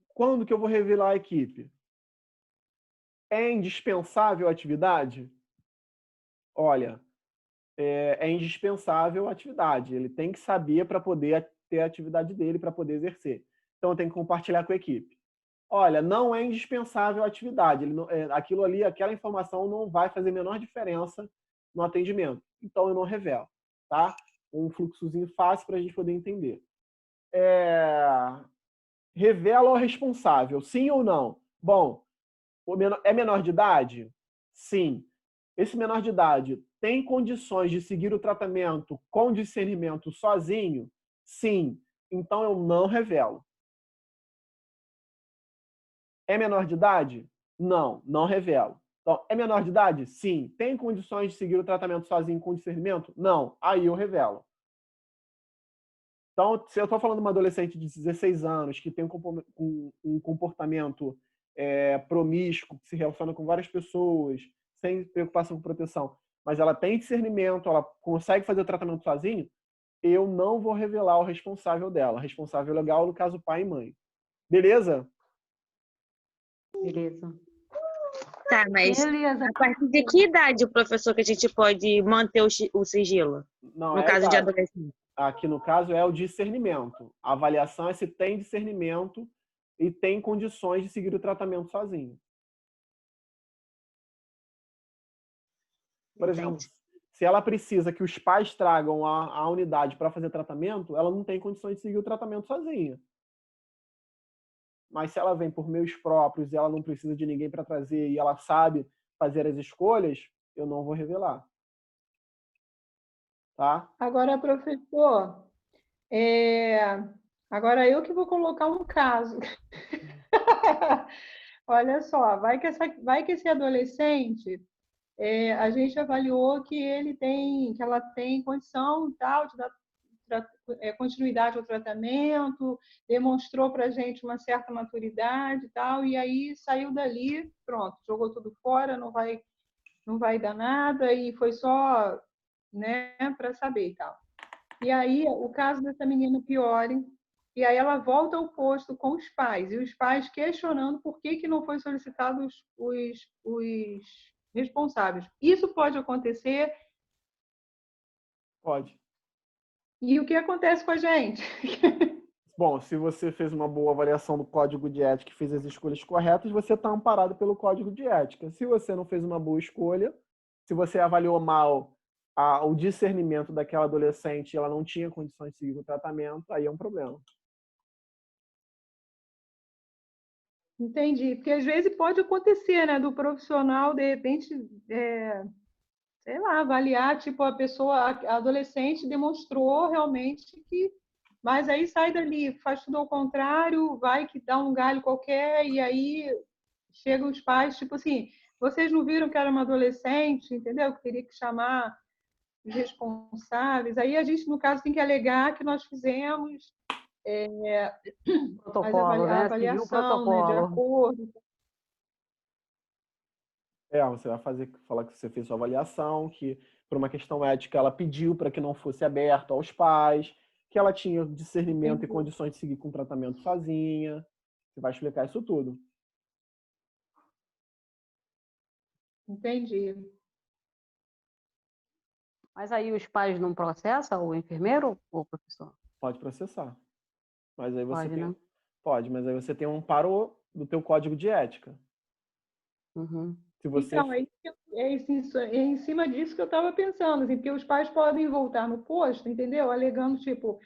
Quando que eu vou revelar a equipe? É indispensável a atividade? Olha, é indispensável a atividade. Ele tem que saber para poder ter a atividade dele, para poder exercer. Então, eu tenho que compartilhar com a equipe. Olha, não é indispensável a atividade. Aquilo ali, aquela informação não vai fazer a menor diferença no atendimento. Então, eu não revelo. Tá? Um fluxozinho fácil para a gente poder entender. Revela ao responsável, sim ou não? Bom, é menor de idade? Sim. Esse menor de idade tem condições de seguir o tratamento com discernimento sozinho? Sim. Então, eu não revelo. É menor de idade? Não, não revelo. Então, é menor de idade? Sim. Tem condições de seguir o tratamento sozinho com discernimento? Não. Aí eu revelo. Então, se eu estou falando de uma adolescente de 16 anos que tem um comportamento promíscuo, que se relaciona com várias pessoas, sem preocupação com proteção, mas ela tem discernimento, ela consegue fazer o tratamento sozinho, eu não vou revelar o responsável dela. Responsável legal, no caso, pai e mãe. Beleza? Beleza. Tá, mas a partir de que idade, professor, que a gente pode manter o sigilo? Não, no caso de adolescente? Aqui, no caso, é o discernimento. A avaliação é se tem discernimento e tem condições de seguir o tratamento sozinho. Por exemplo, se ela precisa que os pais tragam a unidade para fazer tratamento, ela não tem condições de seguir o tratamento sozinha. Mas se ela vem por meios próprios e ela não precisa de ninguém para trazer e ela sabe fazer as escolhas, eu não vou revelar. Tá? Agora, professor, agora eu que vou colocar um caso. Olha só, vai que esse adolescente, a gente avaliou que ela tem condição tal de dar continuidade ao tratamento, demonstrou para a gente uma certa maturidade e tal, e aí saiu dali, pronto, jogou tudo fora, não vai dar nada, e foi só, né, para saber e tal. E aí o caso dessa menina piora, e aí ela volta ao posto com os pais, e os pais questionando por que não foi solicitado os responsáveis. Isso pode acontecer? Pode. E o que acontece com a gente? Bom, se você fez uma boa avaliação do código de ética e fez as escolhas corretas, você está amparado pelo código de ética. Se você não fez uma boa escolha, se você avaliou mal o discernimento daquela adolescente e ela não tinha condições de seguir o tratamento, aí é um problema. Entendi. Porque às vezes pode acontecer, né, do profissional, de repente, sei lá, avaliar, tipo, a adolescente demonstrou realmente que... Mas aí sai dali, faz tudo ao contrário, vai que dá um galho qualquer, e aí chegam os pais, tipo assim, vocês não viram que era uma adolescente, entendeu? Que teria que chamar os responsáveis. Aí a gente, no caso, tem que alegar que nós fizemos protocolo, a avaliação, né, de acordo. Você vai falar que você fez sua avaliação, que por uma questão ética ela pediu para que não fosse aberto aos pais, que ela tinha discernimento e condições de seguir com o tratamento sozinha. Você vai explicar isso tudo. Entendi. Mas aí os pais não processam o enfermeiro ou o professor? Pode processar. Mas aí você Pode, né? Pode, mas aí você tem um amparo do teu código de ética. Uhum. Se você... Então, é em cima disso que eu estava pensando, assim, porque os pais podem voltar no posto, entendeu? Alegando, tipo,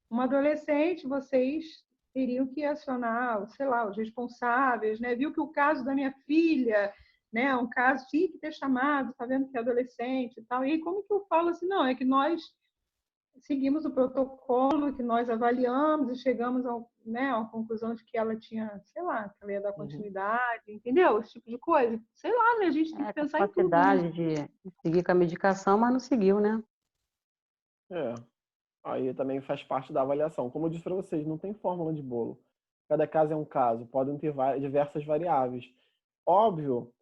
uma adolescente, vocês teriam que acionar, sei lá, os responsáveis, né? Viu que o caso da minha filha, né? Um caso tinha que ter chamado, tá vendo que é adolescente e tal. E aí, como que eu falo assim? Não, é que nós seguimos o protocolo que nós avaliamos e chegamos à conclusão de que ela tinha, sei lá, que ela ia dar continuidade, entendeu? Esse tipo de coisa. Sei lá, né? A gente tem que pensar em tudo, né? Capacidade de seguir com a medicação, mas não seguiu, né? Aí também faz parte da avaliação. Como eu disse para vocês, não tem fórmula de bolo. Cada caso é um caso, podem ter diversas variáveis. Óbvio,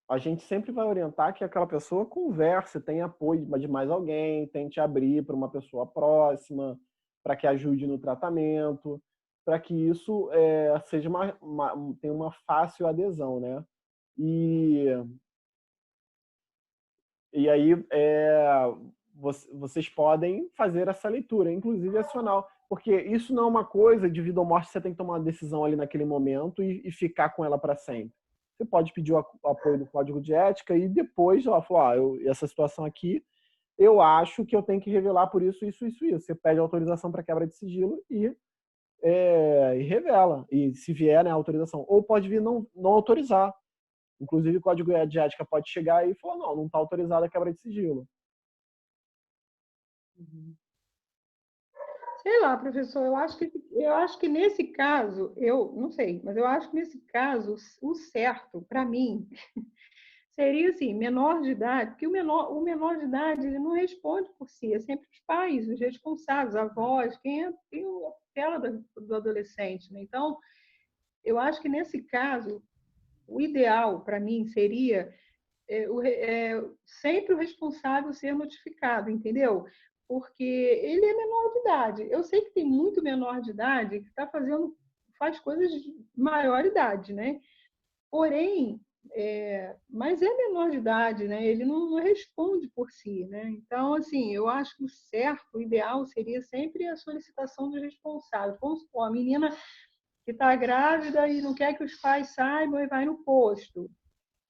a gente sempre vai orientar que aquela pessoa converse, tenha apoio de mais alguém, tente abrir para uma pessoa próxima, para que ajude no tratamento, para que isso seja tenha uma fácil adesão, né? E aí vocês podem fazer essa leitura, inclusive acional, porque isso não é uma coisa de vida ou morte que você tem que tomar uma decisão ali naquele momento e ficar com ela para sempre. Você pode pedir o apoio do Código de Ética e depois ela falar, essa situação aqui, eu acho que eu tenho que revelar por isso, isso, isso, isso. Você pede autorização para quebra de sigilo e revela. E se vier, né, a autorização. Ou pode vir não autorizar. Inclusive, o Código de Ética pode chegar e falar, não está autorizada a quebra de sigilo. Sei lá, professor, eu acho que nesse caso, eu não sei, mas eu acho que nesse caso, o certo, para mim, seria assim, menor de idade, porque o menor de idade ele não responde por si, é sempre os pais, os responsáveis, a avós, quem tem a tutela do adolescente, né? Então, eu acho que nesse caso, o ideal para mim seria sempre o responsável ser notificado, entendeu? Porque ele é menor de idade. Eu sei que tem muito menor de idade que faz coisas de maior idade, né? Porém, mas é menor de idade, né? Ele não responde por si, né? Então, assim, eu acho que o certo, o ideal seria sempre a solicitação dos responsáveis. Vamos supor, a menina que está grávida e não quer que os pais saibam e vai no posto.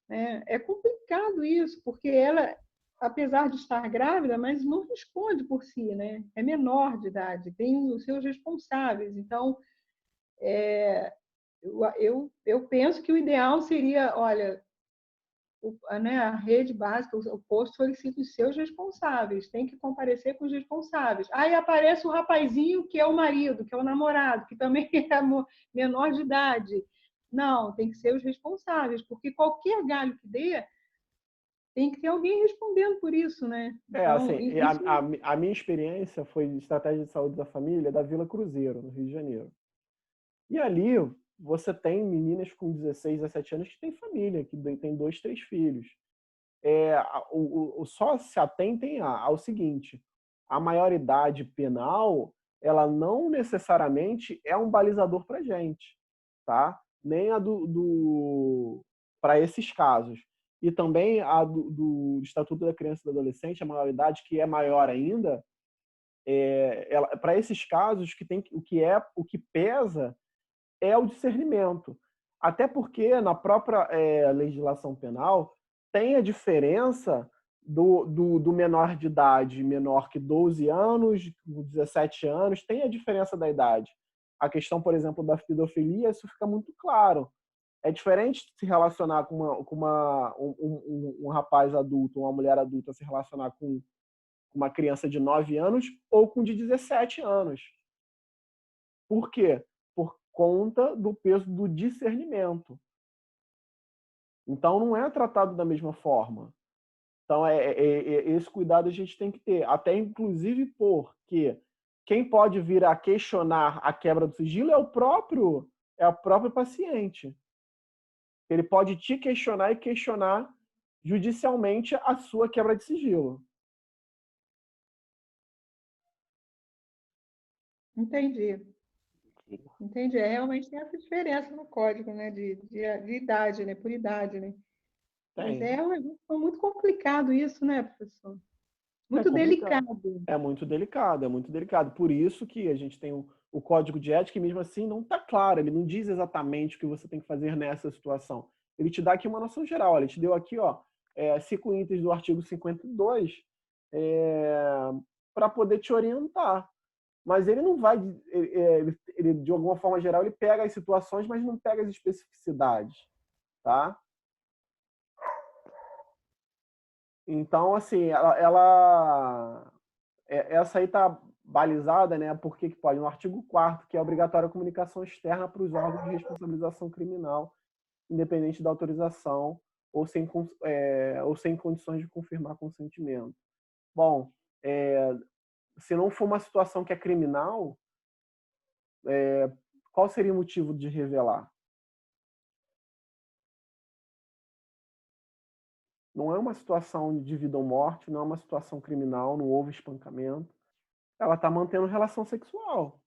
É complicado isso, porque ela, apesar de estar grávida, mas não responde por si, né? É menor de idade, tem os seus responsáveis. Então, eu penso que o ideal seria, olha, a rede básica, o posto solicita os seus responsáveis, tem que comparecer com os responsáveis. Aí aparece o rapazinho que é o marido, que é o namorado, que também é menor de idade. Não, tem que ser os responsáveis, porque qualquer galho que dê, tem que ter alguém respondendo por isso, né? Então, assim, a minha experiência foi de estratégia de saúde da família da Vila Cruzeiro, no Rio de Janeiro. E ali você tem meninas com 16, 17 anos que têm família, que tem 2, 3 filhos. Só se atentem ao seguinte, a maioridade penal, ela não necessariamente é um balizador para a gente, tá? Nem a para esses casos. E também a do Estatuto da Criança e do Adolescente, a maioridade que é maior ainda, para esses casos o que pesa é o discernimento. Até porque na própria legislação penal tem a diferença do menor de idade, menor que 12 anos, 17 anos, tem a diferença da idade. A questão, por exemplo, da pedofilia, isso fica muito claro. É diferente se relacionar com um rapaz adulto, uma mulher adulta, se relacionar com uma criança de 9 anos ou com de 17 anos. Por quê? Por conta do peso do discernimento. Então, não é tratado da mesma forma. Então, esse cuidado a gente tem que ter. Até, inclusive, porque quem pode vir a questionar a quebra do sigilo é o próprio paciente. Ele pode te questionar e questionar judicialmente a sua quebra de sigilo. Entendi. Realmente tem essa diferença no código, né? De idade, né? Por idade, né? Mas foi muito complicado isso, né, professor? Muito delicado. É muito delicado, é muito delicado. Por isso que a gente tem o Código de Ética, e mesmo assim não está claro, ele não diz exatamente o que você tem que fazer nessa situação. Ele te dá aqui uma noção geral, ele te deu aqui 5 itens do artigo 52 para poder te orientar. Mas ele não vai, ele, de alguma forma geral, ele pega as situações, mas não pega as especificidades, tá? Então, assim, essa aí está balizada, né? Por que pode? No artigo 4º, que é obrigatória a comunicação externa para os órgãos de responsabilização criminal, independente da autorização ou sem condições de confirmar consentimento. Bom, se não for uma situação que é criminal, qual seria o motivo de revelar? Não é uma situação de vida ou morte, não é uma situação criminal, não houve espancamento. Ela está mantendo relação sexual.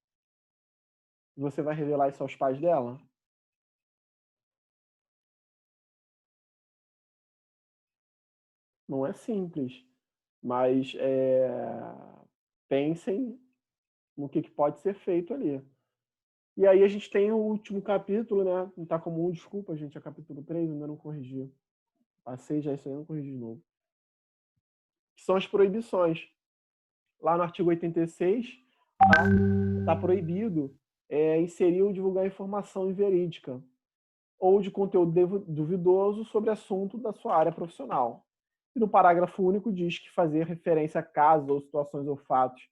Você vai revelar isso aos pais dela? Não é simples, mas pensem no que pode ser feito ali. E aí a gente tem o último capítulo, né? Não está comum, desculpa, gente, é capítulo 3, ainda não corrigi. Passei já isso aí, não corrigi de novo. Que são as proibições. Lá no artigo 86, está proibido inserir ou divulgar informação inverídica ou de conteúdo duvidoso sobre assunto da sua área profissional. E no parágrafo único diz que fazer referência a casos ou situações ou fatos,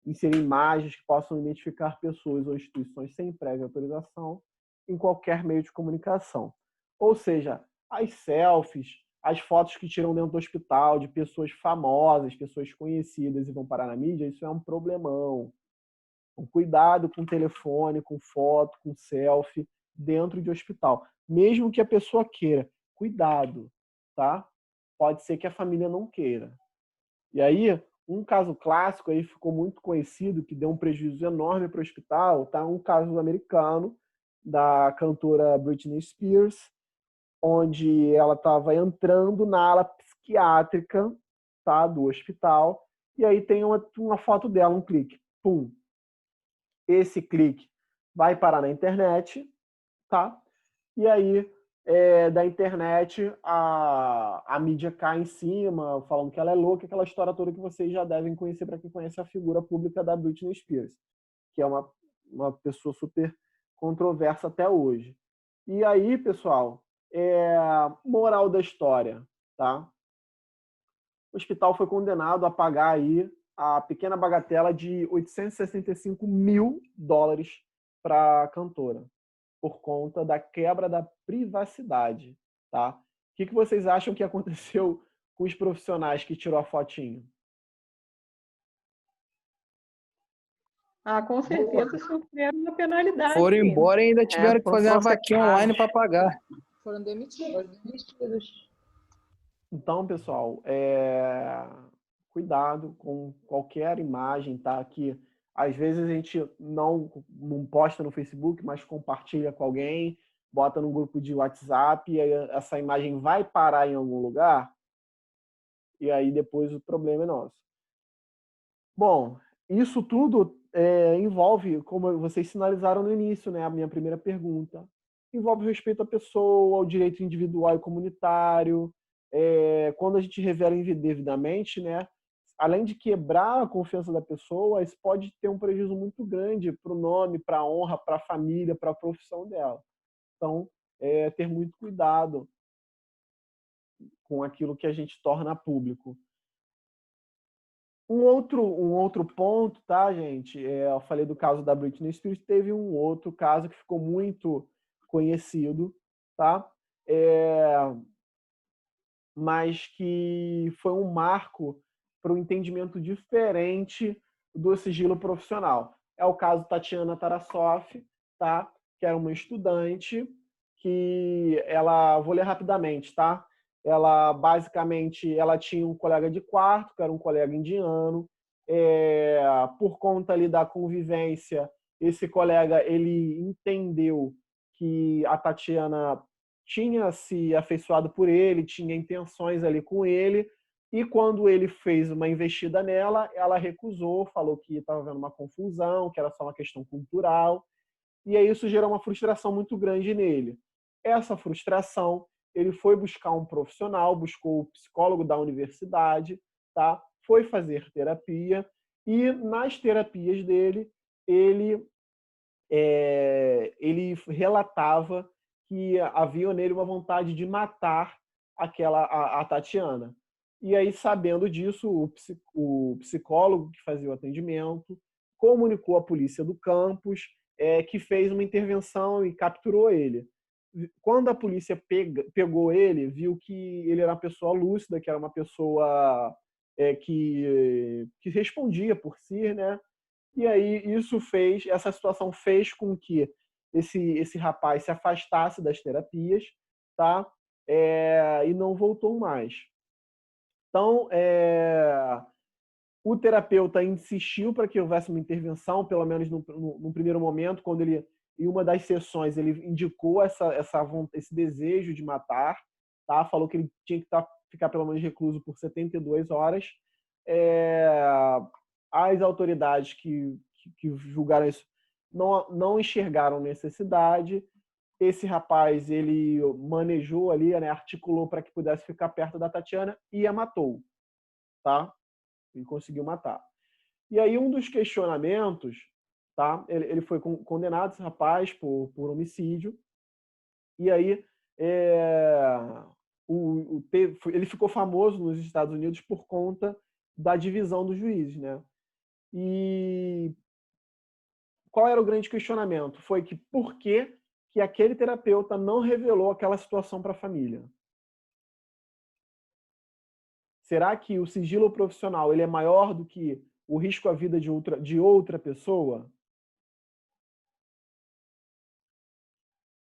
inserir imagens que possam identificar pessoas ou instituições sem prévia autorização em qualquer meio de comunicação. Ou seja, as selfies, as fotos que tiram dentro do hospital de pessoas famosas, pessoas conhecidas e vão parar na mídia, isso é um problemão. Então, cuidado com telefone, com foto, com selfie dentro de hospital. Mesmo que a pessoa queira, cuidado, tá? Pode ser que a família não queira. E aí, um caso clássico aí ficou muito conhecido, que deu um prejuízo enorme para o hospital, tá? Um caso americano da cantora Britney Spears, onde ela estava entrando na ala psiquiátrica, tá, do hospital, e aí tem uma foto dela, um clique. Pum. Esse clique vai parar na internet, tá? E aí, da internet, a mídia cai em cima, falando que ela é louca, aquela história toda que vocês já devem conhecer para quem conhece a figura pública da Britney Spears, que é uma pessoa super controversa até hoje. E aí, pessoal, moral da história, tá? O hospital foi condenado a pagar aí a pequena bagatela de $865 mil para a cantora, por conta da quebra da privacidade, tá? O que vocês acham que aconteceu com os profissionais que tirou a fotinho? Com certeza sofreram uma penalidade. Foram embora e ainda tiveram que fazer uma vaquinha online para pagar. Foram demitidos. Então, pessoal, cuidado com qualquer imagem, tá? Que às vezes a gente não posta no Facebook, mas compartilha com alguém, bota no grupo de WhatsApp, e aí essa imagem vai parar em algum lugar, e aí depois o problema é nosso. Bom, isso tudo envolve, como vocês sinalizaram no início, né? A minha primeira pergunta. Envolve o respeito à pessoa, ao direito individual e comunitário. Quando a gente revela indevidamente, né? Além de quebrar a confiança da pessoa, isso pode ter um prejuízo muito grande para o nome, para a honra, para a família, para a profissão dela. Então, ter muito cuidado com aquilo que a gente torna público. Um outro ponto, tá, gente? Eu falei do caso da Britney Spears, teve um outro caso que ficou muito conhecido, tá? Mas que foi um marco para um entendimento diferente do sigilo profissional. É o caso Tatiana Tarasoff, tá? Que era uma estudante que vou ler rapidamente, tá? Ela basicamente tinha um colega de quarto, que era um colega indiano. Por conta ali da convivência, esse colega ele entendeu que a Tatiana tinha se afeiçoado por ele, tinha intenções ali com ele, e quando ele fez uma investida nela, ela recusou, falou que estava havendo uma confusão, que era só uma questão cultural, e aí isso gerou uma frustração muito grande nele. Essa frustração, ele foi buscar um profissional, buscou o psicólogo da universidade, tá? Foi fazer terapia, e nas terapias dele, ele relatava que havia nele uma vontade de matar a Tatiana. E aí, sabendo disso, o psicólogo que fazia o atendimento comunicou à polícia do campus, que fez uma intervenção e capturou ele. Quando a polícia pegou ele, viu que ele era uma pessoa lúcida, que era uma pessoa que respondia por si, né? E aí essa situação fez com que esse rapaz se afastasse das terapias, tá? E não voltou mais. Então, o terapeuta insistiu para que houvesse uma intervenção, pelo menos no primeiro momento, quando ele, em uma das sessões, ele indicou esse desejo de matar, tá? Falou que ele tinha que ficar pelo menos recluso por 72 horas. As autoridades que julgaram isso não enxergaram necessidade. Esse rapaz, ele manejou ali, né, articulou para que pudesse ficar perto da Tatiana e a matou, tá? Ele conseguiu matar. E aí um dos questionamentos, tá? Ele foi condenado, esse rapaz, por homicídio. E aí ele ficou famoso nos Estados Unidos por conta da divisão dos juízes, né? E qual era o grande questionamento? Foi que por que aquele terapeuta não revelou aquela situação para a família? Será que o sigilo profissional ele é maior do que o risco à vida de outra pessoa?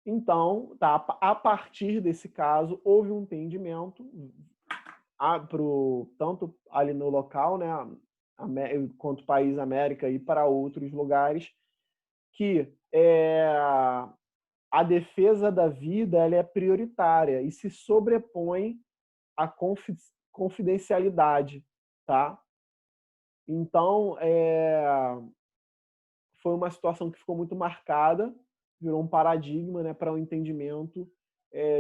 Então, a partir desse caso, houve um entendimento tanto ali no local, né, quanto país América e para outros lugares, que a defesa da vida ela é prioritária e se sobrepõe à confidencialidade, tá? Então, foi uma situação que ficou muito marcada, virou um paradigma, né, para o entendimento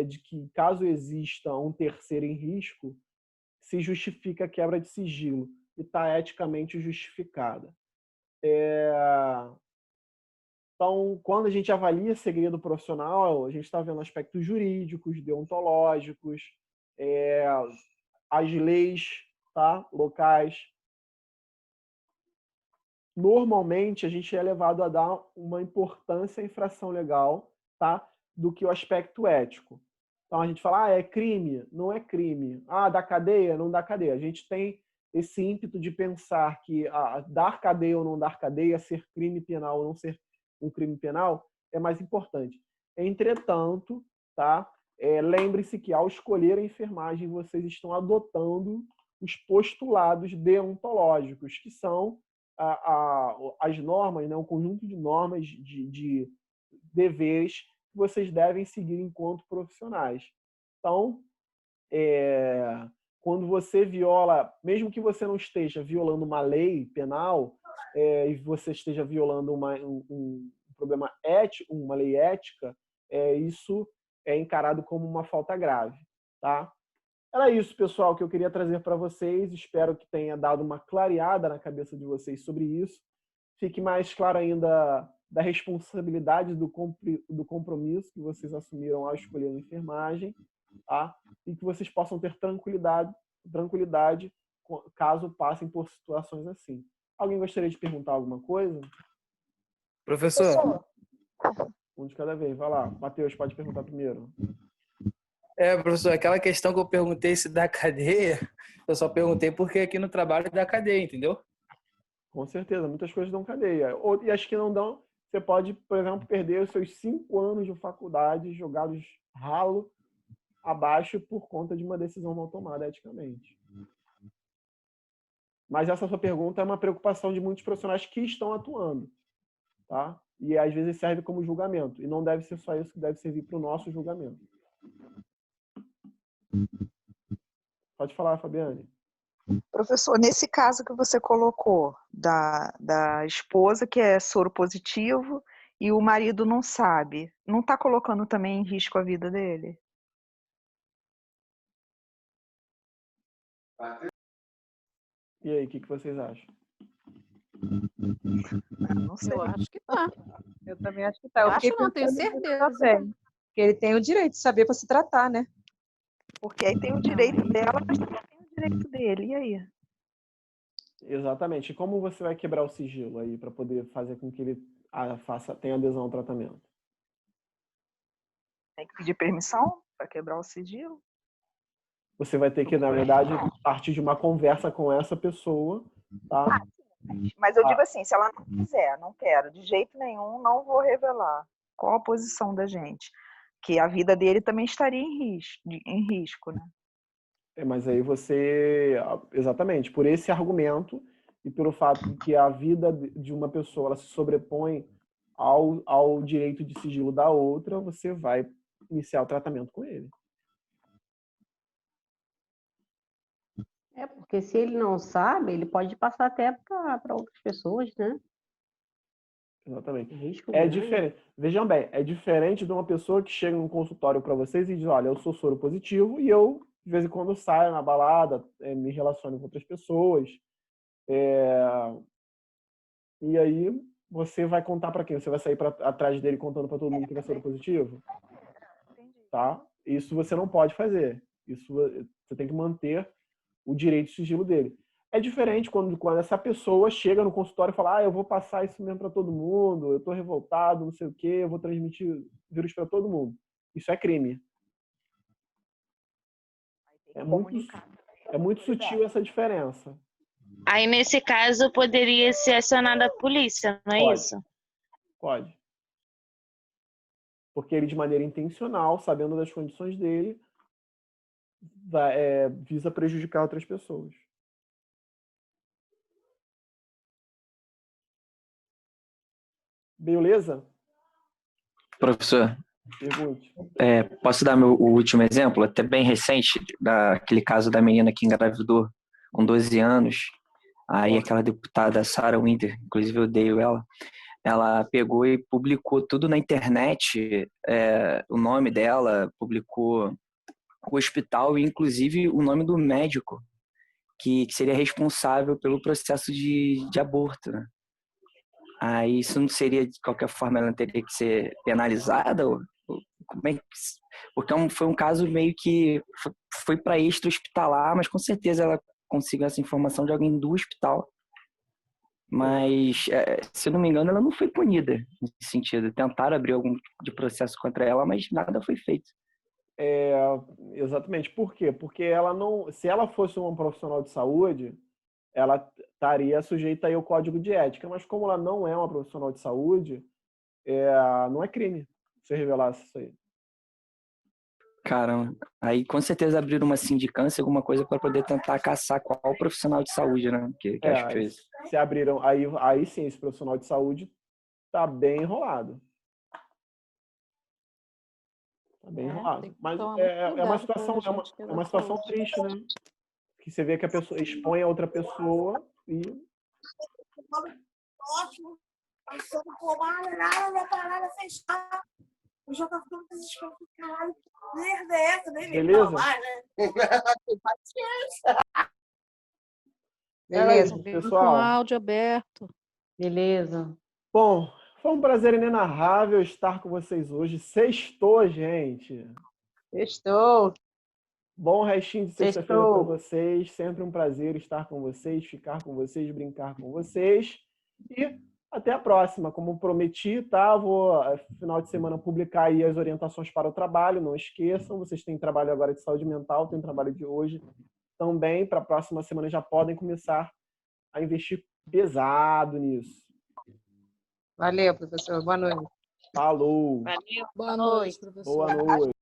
de que, caso exista um terceiro em risco, se justifica a quebra de sigilo e está eticamente justificada. Então, quando a gente avalia segredo profissional, a gente está vendo aspectos jurídicos, deontológicos, as leis, tá, locais. Normalmente, a gente é levado a dar uma importância à infração legal, tá, do que o aspecto ético. Então, a gente fala, é crime? Não é crime. Dá cadeia? Não dá cadeia. A gente tem esse ímpeto de pensar que dar cadeia ou não dar cadeia, ser crime penal ou não ser um crime penal, é mais importante. Entretanto, tá, lembre-se que, ao escolher a enfermagem, vocês estão adotando os postulados deontológicos, que são as normas, né, um conjunto de normas, de deveres que vocês devem seguir enquanto profissionais. Então, quando você viola, mesmo que você não esteja violando uma lei penal, e você esteja violando um problema ético, uma lei ética, isso é encarado como uma falta grave, tá? Era isso, pessoal, que eu queria trazer para vocês. Espero que tenha dado uma clareada na cabeça de vocês sobre isso. Fique mais claro ainda da responsabilidade do compromisso que vocês assumiram ao escolher a enfermagem, tá? E que vocês possam ter tranquilidade caso passem por situações assim. Alguém gostaria de perguntar alguma coisa? Professor. Um de cada vez. Vai lá. Matheus, pode perguntar primeiro. Professor, aquela questão que eu perguntei se dá cadeia, eu só perguntei porque aqui no trabalho dá cadeia, entendeu? Com certeza, muitas coisas dão cadeia. E as que não dão, você pode, por exemplo, perder os seus 5 anos de faculdade jogados ralo abaixo por conta de uma decisão mal tomada eticamente. Mas essa sua pergunta é uma preocupação de muitos profissionais que estão atuando, tá? E às vezes serve como julgamento. E não deve ser só isso que deve servir para o nosso julgamento. Pode falar, Fabiane. Professor, nesse caso que você colocou da esposa que é soro positivo e o marido não sabe, não está colocando também em risco a vida dele? E aí, o que vocês acham? Não sei. Eu acho que tá. Eu também acho que tá. Eu acho não, tenho certeza. Porque ele tem o direito de saber para se tratar, né? Porque aí tem o direito dela, mas também tem o direito dele, e aí? Exatamente. E como você vai quebrar o sigilo aí para poder fazer com que ele tenha adesão ao tratamento? Tem que pedir permissão para quebrar o sigilo? Você vai ter que, na verdade, partir de uma conversa com essa pessoa, tá? Mas eu digo assim, se ela não quiser, não quero, de jeito nenhum, não vou revelar. Qual a posição da gente? Que a vida dele também estaria em risco, né? Mas aí você, exatamente, por esse argumento e pelo fato de que a vida de uma pessoa ela se sobrepõe ao direito de sigilo da outra, você vai iniciar o tratamento com ele. Porque se ele não sabe, ele pode passar até para outras pessoas, né? Exatamente. Risco É grande. diferente. Vejam bem, é diferente de uma pessoa que chega num consultório para vocês e diz, olha, eu sou soro positivo e eu, de vez em quando, saio na balada, me relaciono com outras pessoas. E aí você vai contar para quem? Você vai sair atrás dele contando para todo mundo que ele é soro positivo? Tá? Isso você não pode fazer. Isso você tem que manter o direito de sigilo dele. É diferente quando essa pessoa chega no consultório e fala, eu vou passar isso mesmo para todo mundo, eu estou revoltado, não sei o quê, eu vou transmitir vírus para todo mundo. Isso é crime. É muito sutil essa diferença. Aí, nesse caso, poderia ser acionada a polícia, não é isso? Pode. Porque ele, de maneira intencional, sabendo das condições dele, visa prejudicar outras pessoas. Beleza? Professor, pergunte. Posso dar o último exemplo, até bem recente, daquele caso da menina que engravidou com 12 anos. Aí aquela deputada Sarah Winter, inclusive eu odeio ela pegou e publicou tudo na internet, o nome dela, publicou o hospital e inclusive o nome do médico que seria responsável pelo processo de aborto, né? Aí isso não seria, de qualquer forma, ela teria que ser penalizada? Como é que... Porque foi um caso meio que foi para extra-hospitalar, mas com certeza ela conseguiu essa informação de alguém do hospital. Mas, se eu não me engano, ela não foi punida nesse sentido. Tentaram abrir algum tipo de processo contra ela, mas nada foi feito. Exatamente. Por quê? Porque ela não, se ela fosse uma profissional de saúde, ela estaria sujeita aí ao código de ética. Mas como ela não é uma profissional de saúde, não é crime se revelasse isso aí. Caramba. Aí com certeza abriram uma sindicância, alguma coisa para poder tentar caçar qual profissional de saúde, né? Que acho que fez. Se abriram, aí sim, esse profissional de saúde tá bem enrolado. Tá bem enrolado. Mas é uma situação triste, né? Que você vê que a pessoa expõe a outra pessoa e... Eu já tô ficando desesperado. Caralho, que merda é essa? Nem me Beleza? falar, né? Beleza, pessoal. Com áudio aberto. Beleza. Bom, foi um prazer inenarrável estar com vocês hoje. Sextou, gente. Sextou. Bom restinho de sexta-feira para vocês. Sempre um prazer estar com vocês, ficar com vocês, brincar com vocês. E até a próxima. Como prometi, tá? Vou, final de semana, publicar aí as orientações para o trabalho. Não esqueçam, vocês têm trabalho agora de saúde mental, tem trabalho de hoje também. Para a próxima semana já podem começar a investir pesado nisso. Valeu, professor. Boa noite. Falou. Valeu. Boa noite, professor. Boa noite.